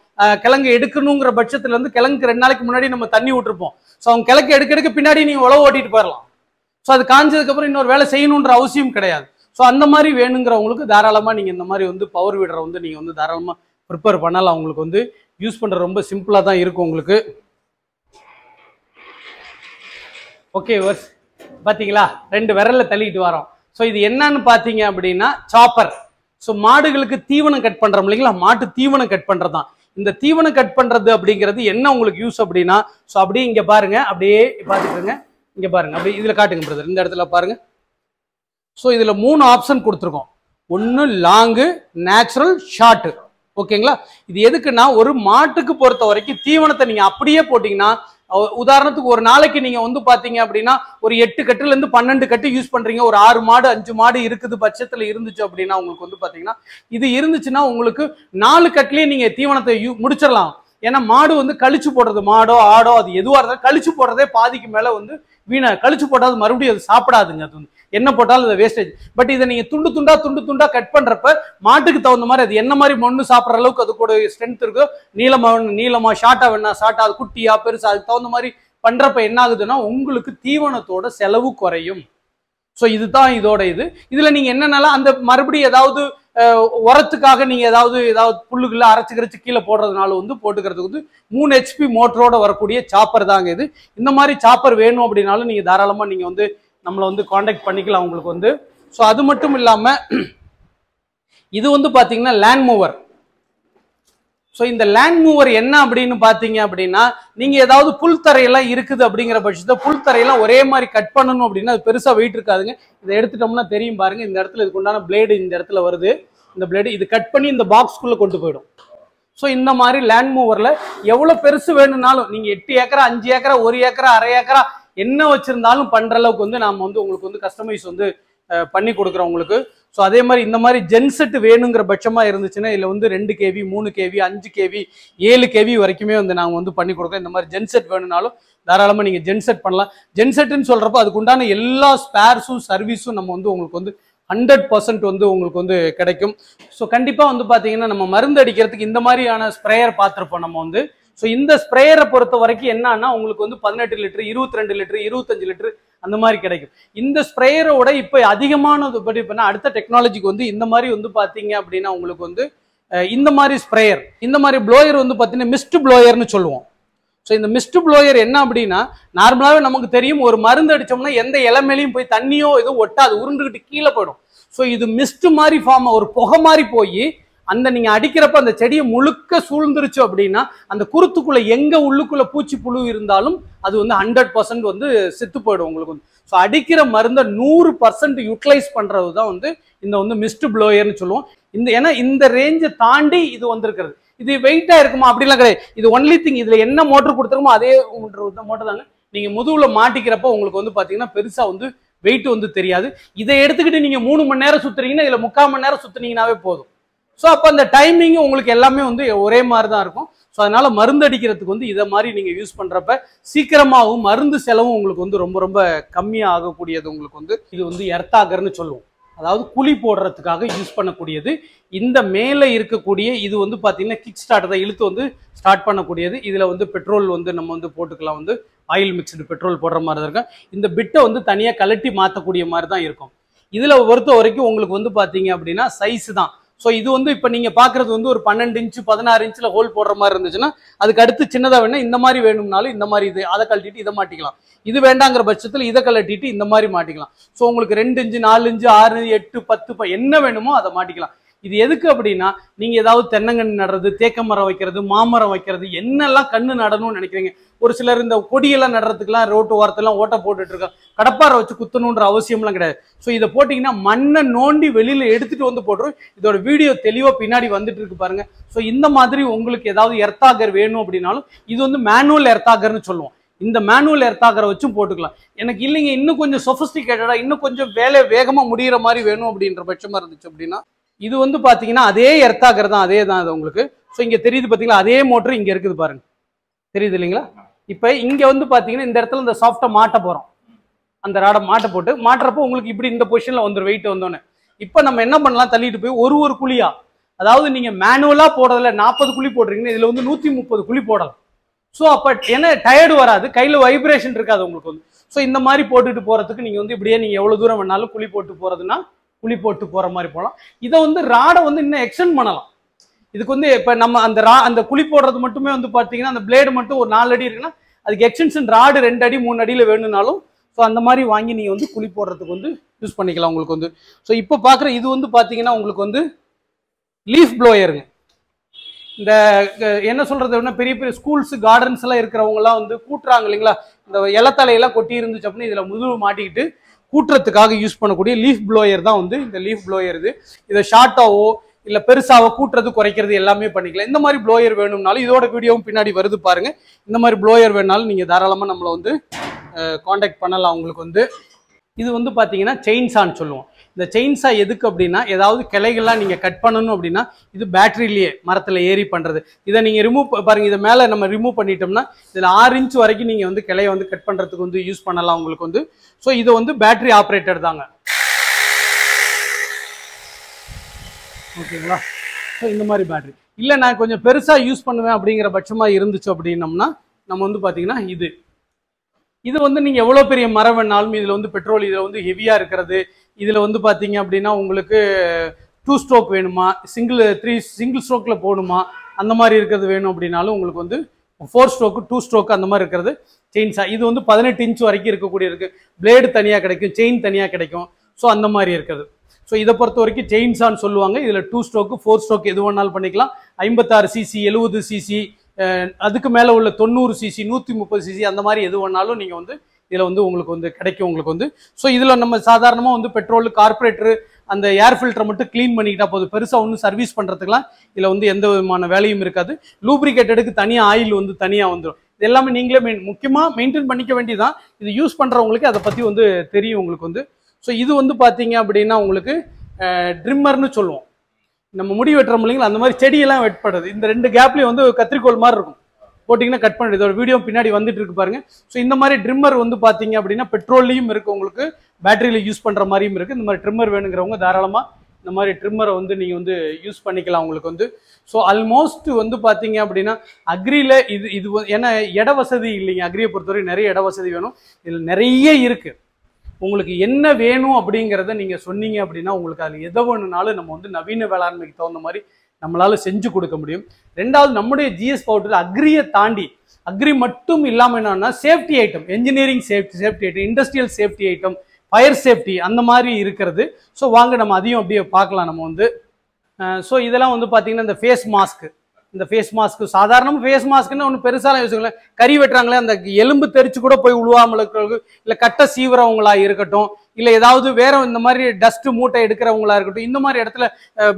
கிழங்கு எடுக்கணுங்கிற பட்சத்துல இருந்து கிழங்கு 2 நாளைக்கு முன்னாடி நம்ம தண்ணி விட்டுருப்போம். ஸோ அவங்க கிழக்கு எடுக்க பின்னாடி நீங்க உழவு ஓட்டிட்டு போயிடலாம். ஸோ அது காஞ்சதுக்கு அப்புறம் இன்னொரு வேலை செய்யணுன்ற அவசியம் கிடையாது. ஸோ அந்த மாதிரி வேணுங்கிறவங்களுக்கு தாராளமா நீங்க இந்த மாதிரி வந்து பவர் வீடரை வந்து நீங்க வந்து தாராளமா ப்ரிப்பேர் பண்ணலாம். உங்களுக்கு வந்து யூஸ் பண்ற ரொம்ப சிம்பிளா தான் இருக்கும் உங்களுக்கு. ஓகே வர்ஸ் பாத்தீங்களா, 2 விரல்ல தள்ளிட்டு வரோம். ஸோ இது என்னன்னு பாத்தீங்க அப்படின்னா சாப்பர். ஸோ மாடுகளுக்கு தீவனம் கட் பண்றோம் இல்லைங்களா, மாட்டு தீவனம் கட் பண்றதுதான் இந்த தீவனம் கட் பண்றது அப்படிங்கிறது. என்ன உங்களுக்கு யூஸ் அப்படின்னா, ஸோ அப்படியே இங்க பாருங்க, அப்படியே பாத்துக்கோங்க, இங்க பாருங்க, அப்படியே இதுல காட்டுங்க பிரதர், இந்த இடத்துல பாருங்க. ஸோ இதுல 3 ஆப்ஷன் கொடுத்துருக்கோம். ஒன்னு லாங்கு, நேச்சுரல், ஷார்ட். ஓகேங்களா, இது எதுக்குன்னா ஒரு மாட்டுக்கு பொறுத்த வரைக்கும் தீவனத்தை நீங்க அப்படியே போட்டீங்கன்னா, உதாரணத்துக்கு ஒரு நாளைக்கு நீங்க வந்து பாத்தீங்க அப்படின்னா ஒரு 8 கட்டுல இருந்து 12 கட்டு யூஸ் பண்றீங்க, ஒரு 6 மாடு 5 மாடு இருக்குது பட்சத்துல இருந்துச்சு அப்படின்னா உங்களுக்கு வந்து பாத்தீங்கன்னா இது இருந்துச்சுன்னா உங்களுக்கு 4 கட்டுலயே நீங்க தீவனத்தை முடிச்சிடலாம். ஏன்னா மாடு வந்து கழிச்சு போடுறது, மாடோ ஆடோ அது எதுவா இருந்தாலும் கழிச்சு போடுறதே பாதிக்கு மேல வந்து வீணா, கழிச்சு போட்டாது மறுபடியும் அது சாப்பிடாதுங்க, அது வந்து என்ன போட்டாலும் அது வேஸ்டேஜ். பட் இதை நீங்க துண்டு துண்டா கட் பண்றப்ப மாட்டுக்கு தகுந்த மாதிரி அது என்ன மாதிரி மண்ணு சாப்பிட்ற அளவுக்கு அது கூட ஸ்ட்ரென்த் இருக்கோ, நீளமா ஷார்ட்டா வேணா ஷார்ட்டா, அது குட்டியா பெருசா, அதுக்கு தகுந்த மாதிரி பண்றப்ப என்ன ஆகுதுன்னா உங்களுக்கு தீவனத்தோட செலவு குறையும். ஸோ இதுதான் இதோட இது. இதுல நீங்க என்னென்னலாம் அந்த மறுபடியும் ஏதாவது உரத்துக்காக நீங்க ஏதாவது புல்லுக்குள்ள அரைச்சு கீழே போடுறதுனால வந்து போட்டுக்கிறதுக்கு வந்து 3 HP மோட்டரோட வரக்கூடிய சாப்பர் தாங்க இது. இந்த மாதிரி சாப்பர் வேணும் அப்படின்னாலும் நீங்க தாராளமா நீங்க வந்து நம்மளை வந்து காண்டாக்ட் பண்ணிக்கலாம் உங்களுக்கு வந்து. ஸோ அது மட்டும் இல்லாம இது வந்து பாத்தீங்கன்னா லேண்ட் மூவர். ஸோ இந்த லேண்ட் மூவர் என்ன அப்படின்னு பாத்தீங்க அப்படின்னா, நீங்க ஏதாவது புல் தரையெல்லாம் இருக்குது அப்படிங்கிற பட்சத்தில் புல் தரையெல்லாம் ஒரே மாதிரி கட் பண்ணணும் அப்படின்னா அது பெருசா வெயிட் இருக்காதுங்க. இதை எடுத்துட்டோம்னா தெரியும் பாருங்க, இந்த இடத்துல இதுக்கு உண்டான பிளேடு இந்த இடத்துல வருது, இந்த பிளேடு இது கட் பண்ணி இந்த பாக்ஸ்குள்ள கொண்டு போயிடும். ஸோ இந்த மாதிரி லேண்ட் மூவர்ல எவ்வளவு பெருசு வேணும்னாலும் நீங்க 8 ஏக்கரா 5 ஏக்கரா 1 ஏக்கரா அரை ஏக்கரா என்ன வச்சிருந்தாலும் பண்ற அளவுக்கு வந்து நாம வந்து உங்களுக்கு வந்து கஸ்டமைஸ் வந்து பண்ணி கொடுக்குறோம் உங்களுக்கு. ஸோ அதே மாதிரி இந்த மாதிரி ஜென்செட் வேணுங்கிற பட்சமா இருந்துச்சுன்னா இதுல வந்து 2 kV 3 kV 5 kV 7 kV வரைக்குமே வந்து நாங்கள் வந்து பண்ணி கொடுக்குறோம். இந்த மாதிரி ஜென்செட் வேணும்னாலும் தாராளமா நீங்க ஜென்செட் பண்ணலாம். ஜென்செட்னு சொல்றப்போ அதுக்கு உண்டான எல்லா ஸ்பேர்ஸும் சர்வீஸும் நம்ம வந்து உங்களுக்கு வந்து 100% வந்து உங்களுக்கு வந்து கிடைக்கும். ஸோ கண்டிப்பா வந்து பாத்தீங்கன்னா நம்ம மருந்து அடிக்கிறதுக்கு இந்த மாதிரியான ஸ்ப்ரேயர் பார்த்துருப்போம் நம்ம வந்து. ஸோ இந்த ஸ்ப்ரேயரை பொறுத்த வரைக்கும் என்னன்னா உங்களுக்கு வந்து 18 லிட்டர் 22 லிட்டர் 25 லிட்டர் அந்த மாதிரி கிடைக்கும். இந்த ஸ்ப்ரேயரோட இப்போ அதிகமானது படி பண்ண அடுத்த டெக்னாலஜிக்கு வந்து இந்த மாதிரி வந்து பாத்தீங்க அப்படின்னா உங்களுக்கு வந்து இந்த மாதிரி ஸ்ப்ரேயர், இந்த மாதிரி ப்ளோயர் வந்து பாத்தீங்கன்னா மிஸ்ட் ப்ளோயர்னு சொல்லுவோம். ஸோ இந்த மிஸ்ட் ப்ளோயர் என்ன அப்படின்னா, நார்மலாவே நமக்கு தெரியும் ஒரு மருந்து அடிச்சோம்னா எந்த இளமேலையும் போய் தண்ணியோ எதுவும் ஒட்டாது, உருண்டுகிட்டு கீழே போயிடும். ஸோ இது மிஸ்ட் மாதிரி ஃபார்ம், ஒரு புகை மாதிரி போய் அந்த நீங்க அடிக்கிறப்ப அந்த செடியை முழுக்க சூழ்ந்துருச்சு அப்படின்னா அந்த குருத்துக்குள்ள எங்க உள்ளுக்குள்ள பூச்சி புழு இருந்தாலும் அது வந்து 100% வந்து செத்து போயிடும் உங்களுக்கு வந்து. ஸோ அடிக்கிற மருந்தை 100% யூட்டிலைஸ் பண்றது தான் வந்து இந்த வந்து மிஸ்ட் ப்ளோயர்னு சொல்லுவோம். ஏன்னா இந்த ரேஞ்சை தாண்டி இது வந்திருக்கிறது. இது வெயிட்டா இருக்குமா அப்படிலாம் கிடையாது. இது ஒன்லி திங், இதுல என்ன மோட்டர் கொடுத்துருமோ அதே மோட்டர் தாங்க. நீங்க முதுகுல மாட்டிக்கிறப்ப உங்களுக்கு வந்து பாத்தீங்கன்னா பெருசா வந்து வெயிட் வந்து தெரியாது. இதை எடுத்துக்கிட்டு நீங்க 3 மணி நேரம் சுத்துறீங்கன்னா இதுல 3/4 மணி நேரம் சுத்துனீங்கன்னாவே போதும். ஸோ அப்போ அந்த டைமிங் உங்களுக்கு எல்லாமே வந்து ஒரே மாதிரி தான் இருக்கும். ஸோ அதனால மருந்து அடிக்கிறதுக்கு வந்து இதை மாதிரி நீங்க யூஸ் பண்றப்ப சீக்கிரமாகவும் மருந்து செலவும் உங்களுக்கு வந்து ரொம்ப ரொம்ப கம்மியாக ஆகக்கூடியது. உங்களுக்கு வந்து இது வந்து எர்த்தாகர்னு சொல்லுவோம், அதாவது குழி போடுறதுக்காக யூஸ் பண்ணக்கூடியது. இந்த மேலே இருக்கக்கூடிய இது வந்து பார்த்தீங்கன்னா கிக் ஸ்டார்ட் தான், இழுத்து வந்து ஸ்டார்ட் பண்ணக்கூடியது. இதில் வந்து பெட்ரோல் வந்து நம்ம வந்து போட்டுக்கலாம், வந்து ஆயில் மிக்ஸ்டு பெட்ரோல் போடுற மாதிரி தான் இருக்கும். இந்த பிட்டை வந்து தனியாக கலட்டி மாற்றக்கூடிய மாதிரி தான் இருக்கும். இதில் பொறுத்த வரைக்கும் உங்களுக்கு வந்து பார்த்தீங்க அப்படின்னா சைஸ் தான். ஸோ இது வந்து இப்போ நீங்கள் பார்க்குறது வந்து ஒரு 12 இன்ச்சு 16 இன்ச்சில் ஹோல் போடுற மாதிரி இருந்துச்சுன்னா அதுக்கு அடுத்து சின்னதாக வேணும். இந்த மாதிரி வேணும்னாலும் இந்த மாதிரி இது அதை கழட்டிட்டு இதை மாட்டிக்கலாம். இது வேண்டாங்கிற பட்சத்தில் இதை கழட்டிட்டு இந்த மாதிரி மாட்டிக்கலாம். ஸோ உங்களுக்கு 2 இன்ச்சு 4 இன்ச்சு 6 8 10 என்ன வேணுமோ அதை மாட்டிக்கலாம். இது எதுக்கு அப்படின்னா நீங்க ஏதாவது தென்னங்கன்று நடுறது, தேக்க மரம் வைக்கிறது, மாமரம் வைக்கிறது, என்னெல்லாம் கண்ணு நடணும்னு நினைக்கிறீங்க. ஒரு சிலர் இந்த கொடியெல்லாம் நடுறதுக்குலாம் ரோட்டு ஓரத்தெல்லாம் ஓட்ட போட்டுட்டு இருக்காங்க. கடப்பாரை வச்சு குத்தணுன்ற அவசியம்லாம் கிடையாது. ஸோ இதை போட்டிங்கன்னா மண்ணை நோண்டி வெளியில எடுத்துட்டு வந்து போட்டுரும். இதோட வீடியோ தெளிவா பின்னாடி வந்துட்டு இருக்கு பாருங்க. ஸோ இந்த மாதிரி உங்களுக்கு ஏதாவது எர்த்தாகர் வேணும் அப்படின்னாலும் இது வந்து மேனுவல் எர்த்தாகர்னு சொல்லுவோம். இந்த மேனுவல் எர்த்தாகரை வச்சும் போட்டுக்கலாம். எனக்கு இல்லைங்க இன்னும் கொஞ்சம் சொஃபிஸ்டிகேட்டடா இன்னும் கொஞ்சம் வேலை வேகமா முடிகிற மாதிரி வேணும் அப்படின்ற பட்சமா இருந்துச்சு அப்படின்னா இது வந்து பாத்தீங்கன்னா அதே எர்த்தாகர் தான், அதே தான் அது உங்களுக்கு. ஸோ இங்க தெரியுது பாத்தீங்களா, அதே மோட்டர் இங்க இருக்குது பாருங்க, தெரியுது இல்லைங்களா. இப்ப இங்க வந்து பாத்தீங்கன்னா இந்த இடத்துல இந்த சாஃப்டா மாட்ட போறோம். அந்த ராடை மாட்ட போட்டு மாட்டுறப்போ உங்களுக்கு இப்படி இந்த பொசிஷன்ல வந்துடும் வெயிட் வந்தோன்னு. இப்ப நம்ம என்ன பண்ணலாம், தள்ளிட்டு போய் ஒரு குழியா, அதாவது நீங்க மேனுவலா போடுறதுல 40 குழி போடுறீங்கன்னா இதுல வந்து 130 குழி போடலாம். ஸோ அப்ப என்ன டயர்டு வராது, கையில வைப்ரேஷன் இருக்காது உங்களுக்கு வந்து. ஸோ இந்த மாதிரி போட்டுட்டு போறதுக்கு நீங்க வந்து இப்படியே நீங்க எவ்வளவு தூரம் வேணாலும் குழி போட்டு போறதுன்னா குழி போட்டு போற மாதிரி போகலாம். இதை வந்து ராடை வந்து இன்னும் எக்ஸ்டெண்ட் பண்ணலாம். இதுக்கு வந்து இப்ப நம்ம அந்த குழி போடுறது மட்டுமே வந்து பாத்தீங்கன்னா அந்த பிளேடு மட்டும் ஒரு 4 அடி இருக்குன்னா அதுக்கு எக்ஸ்டென்ஷன் ராடு 2 அடி 3 அடியில வேணும்னாலும் ஸோ அந்த மாதிரி வாங்கி நீங்க வந்து குழி போடுறதுக்கு வந்து யூஸ் பண்ணிக்கலாம் உங்களுக்கு வந்து. ஸோ இப்போ பாக்குற இது வந்து பாத்தீங்கன்னா உங்களுக்கு வந்து லீஃப் ப்ளோயருங்க. இந்த என்ன சொல்றது, பெரிய பெரிய ஸ்கூல்ஸ் கார்டன்ஸ் எல்லாம் இருக்கிறவங்க எல்லாம் வந்து கூட்டுறாங்க இல்லைங்களா, இந்த இலத்தலையெல்லாம் கொட்டி இருந்துச்சு அப்படின்னு இதுல முதுகு மாட்டிக்கிட்டு கூட்டுறதுக்காக யூஸ் பண்ணக்கூடிய லீஃப் ப்ளோயர் தான் வந்து இந்த லீஃப் ப்ளோயர். இதை ஷார்ட்டாவோ இல்ல பெருசாவோ கூட்டுறது குறைக்கிறது எல்லாமே பண்ணிக்கலாம். இந்த மாதிரி ப்ளோயர் வேணும்னாலும் இதோட வீடியோவும் பின்னாடி வருது பாருங்க. இந்த மாதிரி ப்ளோயர் வேணும்னாலும் நீங்க தாராளமா நம்மளை வந்து காண்டாக்ட் பண்ணலாம் உங்களுக்கு வந்து. இது வந்து பாத்தீங்கன்னா செயின்சான்னு சொல்லுவோம். இந்த செயின்சா எதுக்கு அப்படின்னா ஏதாவது கிளைகள்லாம் நீங்க கட் பண்ணணும் அப்படின்னா இது பேட்டரியிலேயே மரத்துல ஏறி பண்றது. இதை நீங்க ரிமூவ் பாருங்க, இதை மேல நம்ம ரிமூவ் பண்ணிட்டோம்னா இதுல 6 இன்ச் வரைக்கும் நீங்க வந்து கிளையை வந்து கட் பண்றதுக்கு வந்து யூஸ் பண்ணலாம் உங்களுக்கு வந்து. ஸோ இது வந்து பேட்டரி ஆப்ரேட்டர் தாங்க, ஓகேங்களா. ஸோ இந்த மாதிரி பேட்டரி இல்லை நான் கொஞ்சம் பெருசா யூஸ் பண்ணுவேன் அப்படிங்கிற பட்சமா இருந்துச்சு அப்படின்னம்னா நம்ம வந்து பாத்தீங்கன்னா இது வந்து நீங்க எவ்வளவு பெரிய மரம் வேணாலும் இதுல வந்து பெட்ரோல் இதுல வந்து ஹெவியா இருக்கிறது. இதுல வந்து பாத்தீங்க அப்படின்னா உங்களுக்கு 2 ஸ்ட்ரோக் வேணுமா, சிங்கிள் ஸ்ட்ரோக்ல போகணுமா, அந்த மாதிரி இருக்கிறது வேணும் அப்படின்னாலும் உங்களுக்கு வந்து 4 ஸ்ட்ரோக்கு 2 ஸ்ட்ரோக் அந்த மாதிரி இருக்கிறது செயின்சா. இது வந்து 18 இன்ச் வரைக்கும் இருக்கக்கூடிய இருக்கு. பிளேடு தனியா கிடைக்கும், செயின் தனியா கிடைக்கும். ஸோ அந்த மாதிரி இருக்குது. ஸோ இதை பொறுத்த வரைக்கும் செயின்சான்னு சொல்லுவாங்க. இதுல 2 ஸ்ட்ரோக்கு 4 ஸ்ட்ரோக் எது வேணாலும் பண்ணிக்கலாம். 56 சிசி 70 சிசி அதுக்கு மேல உள்ள 90 சிசி 130 சிசி அந்த மாதிரி எது வேணாலும் நீங்க வந்து இதுல வந்து உங்களுக்கு வந்து கிடைக்கும் உங்களுக்கு வந்து. ஸோ இதுல நம்ம சாதாரணமா வந்து பெட்ரோல் கார்பரேட்டர் அந்த ஏர் ஃபில்டரை மட்டும் கிளீன் பண்ணிக்கிட்டா போதும். பெருசா ஒன்றும் சர்வீஸ் பண்றதுக்குலாம் இதுல வந்து எந்த விதமான வேலையும் இருக்காது. லூப்ரிகேட்டடுக்கு தனியா ஆயில் வந்து தனியா வந்துடும். இது எல்லாமே நீங்களே முக்கியமா மெயின்டைன் பண்ணிக்க வேண்டியதான். இது யூஸ் பண்றவங்களுக்கு அதை பத்தி வந்து தெரியும் உங்களுக்கு வந்து. ஸோ இது வந்து பாத்தீங்க அப்படின்னா உங்களுக்கு ட்ரிம்மர்னு சொல்லுவோம். நம்ம முடி வெட்டுறோம் இல்லைங்களா, அந்த மாதிரி செடியெல்லாம் வெட்படுறது. இந்த 2 கேப்லயும் வந்து கத்திரிக்கோள் மாதிரி இருக்கும், போட்டிங்கன்னா கட் பண்ணுறது. இதோட வீடியோ பின்னாடி வந்துட்டு இருக்கு பாருங்க. ஸோ இந்த மாதிரி ட்ரிம்மர் வந்து பாத்தீங்க அப்படின்னா பெட்ரோல்லையும் இருக்கு, உங்களுக்கு பேட்டரியில யூஸ் பண்ற மாதிரியும் இருக்கு. இந்த மாதிரி ட்ரிம்மர் வேணுங்கிறவங்க தாராளமா இந்த மாதிரி ட்ரிம்மரை வந்து நீங்க வந்து யூஸ் பண்ணிக்கலாம் உங்களுக்கு வந்து. ஸோ ஆல்மோஸ்ட் வந்து பாத்தீங்க அப்படின்னா அக்ரியில இது ஏன்னா இட வசதி இல்லைங்க, அக்ரியை பொறுத்தவரை நிறைய இட வசதி வேணும். இதுல நிறைய இருக்கு. உங்களுக்கு என்ன வேணும் அப்படிங்கிறத நீங்க சொன்னீங்க அப்படின்னா உங்களுக்கு அதில் எதை வேணும்னாலும் நம்ம வந்து நவீன வேளாண்மைக்கு தகுந்த மாதிரி நம்மளால செஞ்சு கொடுக்க முடியும். ரெண்டாவது நம்முடைய ஜிஎஸ் பவுடர் அக்ரியை தாண்டி அக்ரி மட்டும் இல்லாமல் என்னன்னா safety item, engineering safety item, industrial safety item, fire safety அந்த மாதிரி இருக்கிறது. ஸோ வாங்க நம்ம அதையும் அப்படியே பார்க்கலாம் நம்ம வந்து. ஸோ இதெல்லாம் வந்து பார்த்தீங்கன்னா இந்த ஃபேஸ் மாஸ்க், இந்த ஃபேஸ் மாஸ்க் சாதாரணமாக ஃபேஸ் மாஸ்க்குன்னு ஒன்று பெருசாலாம் யோசிக்கல. கறி வெட்டுறாங்களே அந்த எலும்பு தெரிச்சு கூட போய் உழுவாமல் இருக்கிறவங்க, இல்லை கட்டை சீவுறவங்களா இருக்கட்டும், இல்லை ஏதாவது வேற இந்த மாதிரி டஸ்ட் மூட்டை எடுக்கிறவங்களா இருக்கட்டும், இந்த மாதிரி இடத்துல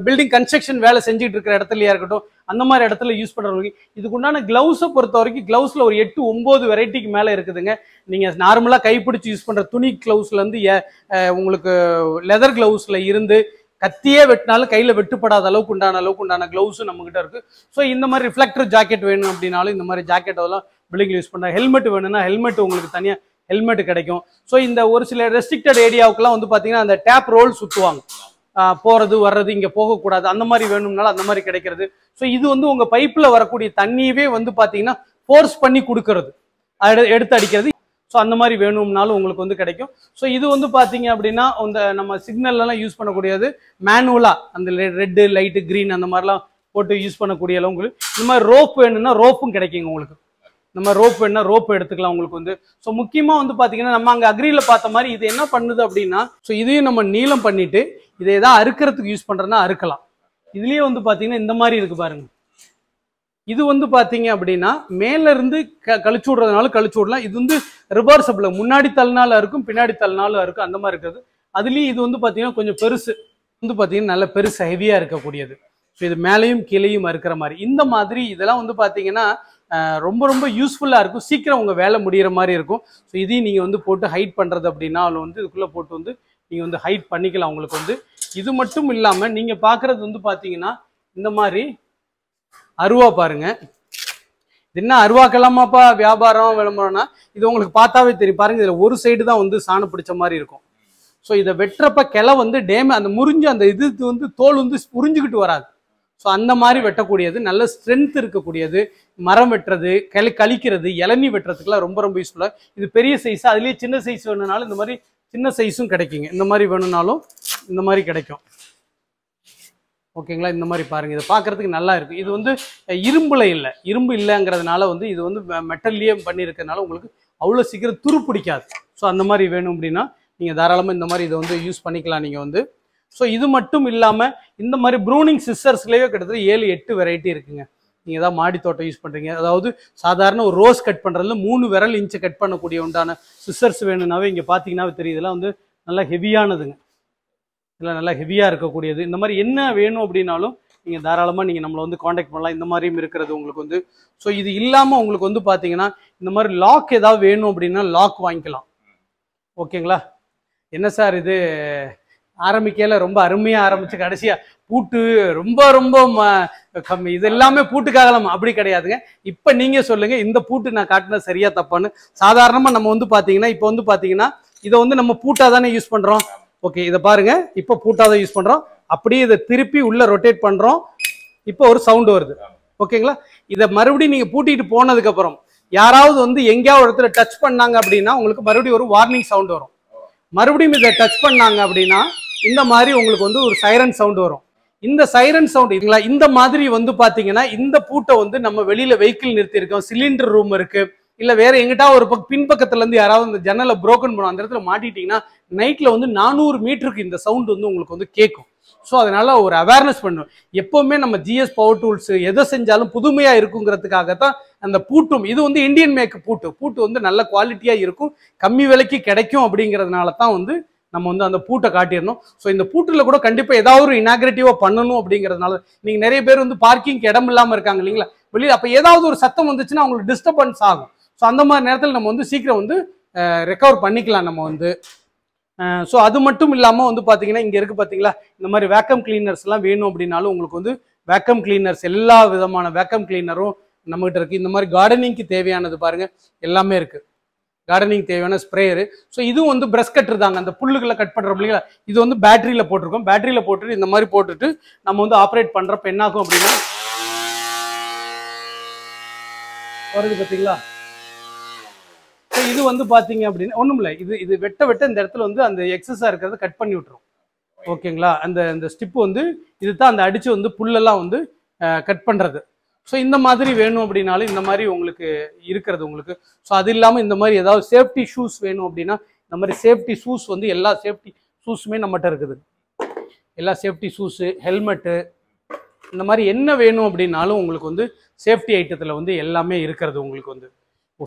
பில்டிங் கன்ஸ்ட்ரக்ஷன் வேலை செஞ்சுட்டு இருக்கிற இடத்துலயா இருக்கட்டும், அந்த மாதிரி இடத்துல யூஸ் பண்ணுறவங்களுக்கு இதுக்குண்டான கிளவுஸை பொறுத்த வரைக்கும் கிளவுஸில் ஒரு 8-9 வெரைட்டிக்கு மேலே இருக்குதுங்க. நீங்கள் நார்மலாக கைப்பிடிச்சு யூஸ் பண்ணுற துணி கிளவுஸ்லேருந்து உங்களுக்கு லெதர் கிளவுஸில் இருந்து கத்தியே வெட்டினாலும் கையில வெட்டுப்படாத அளவுக்கு உண்டான கிளவுஸும் நம்ம கிட்ட இருக்கு. ஸோ இந்த மாதிரி ரிஃப்ளெக்டர் ஜாக்கெட் வேணும் அப்படின்னாலும் இந்த மாதிரி ஜாக்கெட் அதெல்லாம் பில்டிங் யூஸ் பண்ற. ஹெல்மெட் வேணும்னா ஹெல்மெட் உங்களுக்கு தனியா ஹெல்மெட் கிடைக்கும். ஸோ இந்த ஒரு சில ரெஸ்ட்ரிக்டட் ஏரியாவுக்குலாம் வந்து பாத்தீங்கன்னா அந்த டேப் ரோல் சுத்துவாங்க, போறது வர்றது இங்க போகக்கூடாது, அந்த மாதிரி வேணும்னாலும் அந்த மாதிரி கிடைக்கிறது. ஸோ இது வந்து உங்க பைப்ல வரக்கூடிய தண்ணியவே வந்து பாத்தீங்கன்னா ஃபோர்ஸ் பண்ணி கொடுக்கறது, எடுத்து அடிக்கிறது. ஸோ அந்த மாதிரி வேணும்னாலும் உங்களுக்கு வந்து கிடைக்கும். ஸோ இது வந்து பார்த்தீங்க அப்படின்னா இந்த நம்ம சிக்னல்லாம் யூஸ் பண்ணக்கூடியது மேனுவலாக அந்த ரெட்டு லைட்டு க்ரீன் அந்த மாதிரிலாம் போட்டு யூஸ் பண்ணக்கூடிய அளவுக்கு. இந்த மாதிரி ரோப் வேணும்னா ரோப்பும் கிடைக்குங்க உங்களுக்கு. நம்ம ரோப் வேணும்னா ரோப் எடுத்துக்கலாம் உங்களுக்கு வந்து. ஸோ முக்கியமாக வந்து பார்த்தீங்கன்னா நம்ம அங்கே அக்ரியில் பார்த்த மாதிரி இது என்ன பண்ணுது அப்படின்னா, ஸோ இதையும் நம்ம நீளம் பண்ணிட்டு இதை எதாவது அறுக்கிறதுக்கு யூஸ் பண்ணுறதுனா அறுக்கலாம். இதுலயே வந்து பாத்தீங்கன்னா இந்த மாதிரி இருக்கு பாருங்க. இது வந்து பாத்தீங்க அப்படின்னா மேல இருந்து கழிச்சு விடுறதுனால கழிச்சு விடலாம். இது வந்து ரிவர்சபிள், முன்னாடி தள்ளினாலும் இருக்கும் பின்னாடி தள்ளினாலும் இருக்கும் அந்த மாதிரி இருக்குது. அதுலயும் இது வந்து பாத்தீங்கன்னா கொஞ்சம் பெருசு வந்து பாத்தீங்கன்னா நல்ல பெருசு ஹெவியா இருக்கக்கூடியது. ஸோ இது மேலையும் கீழையும் இருக்கிற மாதிரி இந்த மாதிரி இதெல்லாம் வந்து பாத்தீங்கன்னா ரொம்ப ரொம்ப யூஸ்ஃபுல்லா இருக்கும். சீக்கிரம் உங்க வேலை முடிகிற மாதிரி இருக்கும். ஸோ இதையும் நீங்க வந்து போட்டு ஹைட் பண்றது அப்படின்னா அதில் வந்து இதுக்குள்ள போட்டு வந்து நீங்க வந்து ஹைட் பண்ணிக்கலாம். உங்களுக்கு வந்து இது மட்டும் இல்லாம நீங்க பாக்குறது வந்து பாத்தீங்கன்னா இந்த மாதிரி அருவா பாருங்க. இது என்ன அருவாக்கலாமாப்பா வியாபாரம் விளம்பரம்னா இது உங்களுக்கு பார்த்தாவே தெரியும் பாருங்க. இதுல ஒரு சைடு தான் வந்து சாணம் பிடிச்ச மாதிரி இருக்கும். ஸோ இதை வெட்டுறப்ப கிளை வந்து அந்த முறிஞ்சு அந்த இது வந்து தோல் வந்து புரிஞ்சுக்கிட்டு வராது. ஸோ அந்த மாதிரி வெட்டக்கூடியது, நல்ல ஸ்ட்ரென்த் இருக்கக்கூடியது. மரம் வெட்டுறது, கழிக்கிறது, இளநீ வெட்டுறதுக்குலாம் ரொம்ப ரொம்ப யூஸ்ஃபுல்லாக. இது பெரிய சைஸ், அதுலேயே சின்ன சைஸ் வேணும்னாலும் இந்த மாதிரி சின்ன சைஸும் கிடைக்குங்க. இந்த மாதிரி வேணும்னாலும் இந்த மாதிரி கிடைக்கும். ஓகேங்களா? இந்த மாதிரி பாருங்க, இதை பார்க்கறதுக்கு நல்லா இருக்கும். இது வந்து இரும்புல இல்லை, இரும்பு இல்லைங்கிறதுனால வந்து இது வந்து மெட்டல்லையே பண்ணியிருக்கிறதுனால உங்களுக்கு அவ்வளோ சீக்கிரம் துரு பிடிக்காது. ஸோ அந்த மாதிரி வேணும் அப்படின்னா நீங்கள் தாராளமாக இந்த மாதிரி இதை வந்து யூஸ் பண்ணிக்கலாம் நீங்கள் வந்து. ஸோ இது மட்டும் இல்லாமல் இந்த மாதிரி ப்ரூனிங் சிஸ்டர்ஸ்லேயே கிட்டத்தட்ட 7-8 வெரைட்டி இருக்குங்க. நீங்கள் ஏதாவது மாடி தோட்டம் யூஸ் பண்ணுறீங்க, அதாவது சாதாரண ஒரு ரோஸ் கட் பண்ணுறதுல 3 விரல் இன்ச்சு கட் பண்ணக்கூடிய உண்டான சிஸ்டர்ஸ் வேணும்னாவே இங்கே பார்த்தீங்கன்னாவே தெரியும். இதெல்லாம் வந்து நல்லா ஹெவியானதுங்க, இதெல்லாம் நல்லா ஹெவியாக இருக்கக்கூடியது. இந்த மாதிரி என்ன வேணும் அப்படின்னாலும் நீங்கள் தாராளமாக நீங்கள் நம்மளை வந்து காண்டாக்ட் பண்ணலாம். இந்த மாதிரியும் இருக்கிறது உங்களுக்கு வந்து. ஸோ இது இல்லாமல் உங்களுக்கு வந்து பார்த்தீங்கன்னா இந்த மாதிரி லாக் ஏதாவது வேணும் அப்படின்னா லாக் வாங்கிக்கலாம். ஓகேங்களா? என்ன சார் இது ஆரம்பிக்கையில் ரொம்ப அருமையாக ஆரம்பிச்சு கடைசியாக பூட்டு ரொம்ப ரொம்ப கம்மி, இது எல்லாமே பூட்டுக்காகலாம் அப்படி கிடையாதுங்க. இப்போ நீங்கள் சொல்லுங்கள், இந்த பூட்டு நான் காட்டினா சரியா தப்பான்னு. சாதாரணமாக நம்ம வந்து பார்த்தீங்கன்னா இப்போ வந்து பார்த்தீங்கன்னா இதை வந்து நம்ம பூட்டாக தானே யூஸ் பண்ணுறோம். ஓகே, இதை பாருங்க, இப்போ பூட்டாக தான் யூஸ் பண்ணுறோம். அப்படியே இதை திருப்பி உள்ள ரொட்டேட் பண்ணுறோம். இப்போ ஒரு சவுண்டு வருது. ஓகேங்களா? இதை மறுபடியும் நீங்கள் பூட்டிட்டு போனதுக்கப்புறம் யாராவது வந்து எங்கேயாவது ஒரு இடத்துல டச் பண்ணாங்க அப்படின்னா உங்களுக்கு மறுபடியும் ஒரு வார்னிங் சவுண்ட் வரும். மறுபடியும் இதை டச் பண்ணாங்க அப்படின்னா இந்த மாதிரி உங்களுக்கு வந்து ஒரு சைரன் சவுண்ட் வரும். இந்த சைரன் சவுண்ட் இதுங்களா இந்த மாதிரி வந்து பாத்தீங்கன்னா இந்த பூட்டை வந்து நம்ம வெளியில வெஹிக்கிள் நிறுத்தி இருக்கோம், சிலிண்டர் ரூம் இருக்கு, இல்ல வேற எங்கிட்டா ஒரு பின்பக்கத்துல இருந்து யாராவது இந்த ஜன்னலை புரோக்கன் பண்ணுவோம், அந்த இடத்துல மாட்டிட்டீங்கன்னா நைட்ல வந்து 400 மீட்டருக்கு இந்த சவுண்ட் வந்து உங்களுக்கு வந்து கேட்கும். ஸோ அதனால ஒரு அவேர்னஸ் பண்ணும். எப்பவுமே நம்ம ஜிஎஸ் பவர் டூல்ஸ் எதை செஞ்சாலும் புதுமையா இருக்குங்கிறதுக்காகத்தான் அந்த பூட்டும். இது வந்து இந்தியன் மேக் பூட்டு வந்து நல்ல குவாலிட்டியா இருக்கும், கம்மி விலைக்கு கிடைக்கும். அப்படிங்கிறதுனால தான் வந்து நம்ம வந்து அந்த பூட்டை காட்டிடணும். ஸோ இந்த பூட்டில் கூட கண்டிப்பாக ஏதாவது ஒரு இனாகிரேட்டிவா பண்ணணும். அப்படிங்கிறதுனால நீங்க நிறைய பேர் வந்து பார்க்கிங் இடம் இல்லாமல் இருக்காங்க இல்லைங்களா வெளியில், அப்போ ஏதாவது ஒரு சத்தம் வந்துச்சுன்னா அவங்களுக்கு டிஸ்டர்பன்ஸ் ஆகும். ஸோ அந்த மாதிரி நேரத்தில் நம்ம வந்து சீக்கிரம் வந்து ரெக்கவர் பண்ணிக்கலாம் நம்ம வந்து. ஸோ அது மட்டும் இல்லாமல் வந்து பார்த்தீங்கன்னா இங்கே இருக்குது பார்த்தீங்களா, இந்த மாதிரி வேக்கம் கிளீனர்ஸ் எல்லாம் வேணும் அப்படின்னாலும் உங்களுக்கு வந்து வேக்கம் கிளீனர்ஸ் எல்லா விதமான வேக்கம் கிளீனரும் நம்மகிட்ட இருக்குது. இந்த மாதிரி கார்டனிங்க்கு தேவையானது பாருங்க எல்லாமே இருக்குது. கார்டனிங் தேவையான ஸ்ப்ரேயரு. ஸோ இதுவும் வந்து பிரஷ் கட்டர் தாங்க, அந்த புல்லுகளை கட் பண்ணுறோம் இல்லைங்களா, இது வந்து பேட்டரியில் போட்டிருக்கோம். பேட்டரியில் போட்டுட்டு இந்த மாதிரி போட்டுட்டு நம்ம வந்து ஆப்ரேட் பண்ணுறப்ப என்ன ஆகும் அப்படின்னா வருது பார்த்தீங்களா. ஸோ இது வந்து பார்த்தீங்க அப்படின்னா ஒன்றும் இல்லை, இது வெட்ட இந்த இடத்துல வந்து அந்த எக்ஸஸாக இருக்கிறத கட் பண்ணி விட்டுரும். ஓகேங்களா? அந்த ஸ்டிப்பு வந்து இது தான் அந்த அடித்து வந்து புல்லெல்லாம் வந்து கட் பண்ணுறது. ஸோ இந்த மாதிரி வேணும் அப்படின்னாலும் இந்த மாதிரி உங்களுக்கு இருக்கிறது உங்களுக்கு. ஸோ அது இல்லாமல் இந்த மாதிரி ஏதாவது சேஃப்டி ஷூஸ் வேணும் அப்படின்னா இந்த மாதிரி சேஃப்டி ஷூஸ் வந்து எல்லா சேஃப்டி ஷூஸுமே நம்மகிட்ட இருக்குது. எல்லா சேஃப்டி ஷூஸு, ஹெல்மெட்டு, இந்த மாதிரி என்ன வேணும் அப்படின்னாலும் உங்களுக்கு வந்து சேஃப்டி ஐட்டத்தில் வந்து எல்லாமே இருக்கிறது உங்களுக்கு வந்து.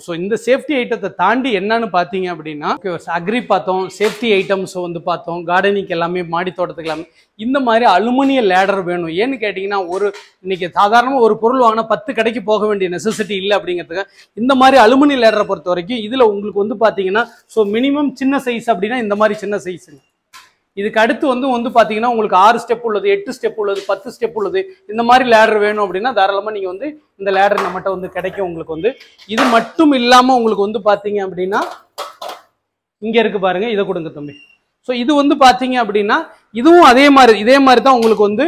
ஸோ இந்த சேஃப்டி ஐட்டத்தை தாண்டி என்னன்னு பார்த்தீங்க அப்படின்னா அக்ரி பார்த்தோம், சேஃப்டி ஐட்டம்ஸ் வந்து பார்த்தோம், கார்டனிங் எல்லாமே, மாடி தோட்டத்துக்கு எல்லாமே. இந்த மாதிரி அலுமினிய லேடர் வேணும். ஏன்னு கேட்டிங்கன்னா இன்னைக்கு சாதாரணமாக ஒரு பொருள் வாங்கினா 10 கடைக்கு போக வேண்டிய நெசசிட்டி இல்லை. அப்படிங்கிறதுக்கு இந்த மாதிரி அலுமினிய லேடரை பொறுத்த வரைக்கும் இதில் உங்களுக்கு வந்து பார்த்தீங்கன்னா ஸோ மினிமம் சின்ன சைஸ் அப்படின்னா இந்த மாதிரி சின்ன சைஸுங்க. இதுக்கு அடுத்து வந்து பார்த்தீங்கன்னா உங்களுக்கு 6 ஸ்டெப் உள்ளது, 8 ஸ்டெப் உள்ளது, 10 ஸ்டெப் உள்ளது. இந்த மாதிரி லேடர் வேணும் அப்படின்னா தாராளமாக நீங்கள் வந்து இந்த லேடர் நம்மகிட்ட வந்து கிடைக்கும் உங்களுக்கு வந்து. இது மட்டும் இல்லாமல் உங்களுக்கு வந்து பார்த்தீங்க அப்படின்னா இங்கே இருக்கு பாருங்க, இதை கொடுங்க தம்பி. ஸோ இது வந்து பார்த்தீங்க அப்படின்னா இதுவும் இதே மாதிரி தான் உங்களுக்கு வந்து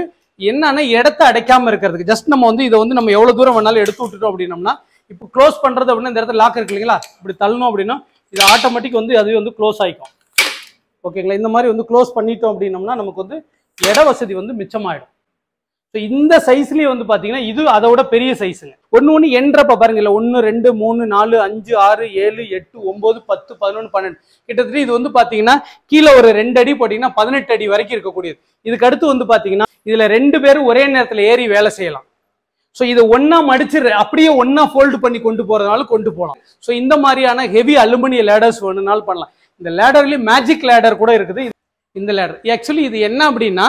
என்னன்னா இடத்த அடைக்காம இருக்கிறதுக்கு. ஜஸ்ட் நம்ம வந்து இதை வந்து நம்ம எவ்வளோ தூரம் வேணாலும் எடுத்து விட்டுட்டோம் அப்படின்னோம்னா இப்போ க்ளோஸ் பண்ணுறது அப்படின்னா இந்த இடத்துல லாக் இருக்கு இல்லைங்களா, இப்படி தள்ளணும் அப்படின்னா இது ஆட்டோமேட்டிக் வந்து அதுவே வந்து க்ளோஸ் ஆகிக்கும். ஓகேங்களா? இந்த மாதிரி வந்து க்ளோஸ் பண்ணிட்டோம் அப்படின்னோம்னா நமக்கு வந்து இட வசதி வந்து மிச்சமாயிடும். ஸோ இந்த சைஸ்லேயே வந்து பார்த்தீங்கன்னா இது அதோட பெரிய சைஸுங்க. ஒன்று எண்றப்ப பாருங்க, இல்லை 1 2 3 4 5 6 7 8 9 10 11 12 கிட்டத்தட்ட இது வந்து பார்த்தீங்கன்னா கீழே ஒரு 2 அடி போட்டிங்கன்னா 18 அடி வரைக்கும் இருக்கக்கூடியது. இதுக்கு அடுத்து வந்து பார்த்தீங்கன்னா இதுல 2 பேரும் ஒரே நேரத்துல ஏறி வேலை செய்யலாம். ஸோ இதை ஒன்னா மடிச்சு அப்படியே ஒன்னா ஃபோல்டு பண்ணி கொண்டு போறதுனால கொண்டு போகலாம். ஸோ இந்த மாதிரியான ஹெவி அலுமினிய லேடர்ஸ் வேணும்னாலும் பண்ணலாம். இந்த லேடர்லயும் மேஜிக் லேடர் கூட இருக்குது. இந்த லேடர் ஆக்சுவலி இது என்ன அப்படின்னா,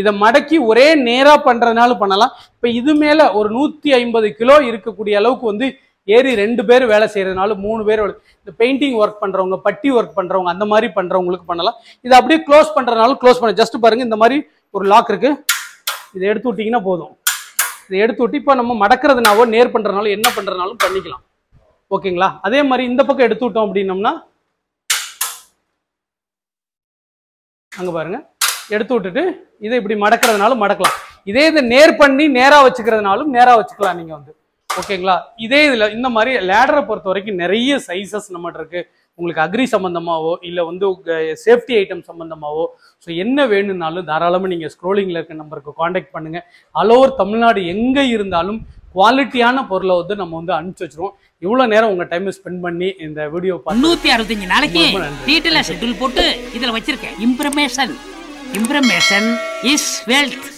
இதை மடக்கி ஒரே நேரா பண்றதுனாலும் பண்ணலாம். இப்ப இது மேல ஒரு 150 கிலோ இருக்கக்கூடிய அளவுக்கு வந்து ஏறி 2 பேர் வேலை செய்யறதுனால 3 பேர் இந்த பெயிண்டிங் ஒர்க் பண்றவங்க, பட்டி ஒர்க் பண்றவங்க, அந்த மாதிரி பண்றவங்களுக்கு பண்ணலாம். இதை அப்படியே க்ளோஸ் பண்றதுனாலும் க்ளோஸ் பண்ண. ஜஸ்ட் பாருங்க, இந்த மாதிரி ஒரு லாக் இருக்கு, இதை எடுத்து விட்டீங்கன்னா போதும். இதை எடுத்து விட்டு இப்போ நம்ம மடக்கிறதுனாவோ நேர் பண்றதுனாலும் என்ன பண்றதுனாலும் பண்ணிக்கலாம். ஓகேங்களா? அதே மாதிரி இந்த பக்கம் எடுத்து விட்டோம் அப்படின்னம்னா அங்க பாருங்க, எடுத்து விட்டுட்டு இதை இப்படி மடக்கிறதுனாலும் மடக்கலாம். இதே இதை நேர் பண்ணி நேரா வச்சுக்கிறதுனாலும் நேரா வச்சுக்கலாம் நீங்க வந்து. ஓகேங்களா? இதே இதுல இந்த மாதிரி லேடரை பொறுத்த வரைக்கும் நிறைய சைசஸ் நம்மகிட்ட இருக்கு. உங்களுக்கு அக்ரி சம்பந்தமாவோ இல்ல வந்து சேஃப்டி ஐட்டம் சம்பந்தமாவோ ஸோ என்ன வேணும்னாலும் தாராளமாக நீங்க ஸ்க்ரோலிங்ல இருக்க நம்பருக்கு காண்டாக்ட் பண்ணுங்க. ஆல் ஓவர் தமிழ்நாடு எங்க இருந்தாலும் குவாலிட்டியான பொருளை வந்து நம்ம வந்து அனுப்பிச்சு வச்சிருவோம். இவ்வளவு நேரம் உங்க டைம் ஸ்பெண்ட் பண்ணி இந்த வீடியோ 365 நாளைக்கு டீட்டெயிலா ஷெட்யூல் போட்டு இதுல வச்சிருக்கேன். Information is wealth.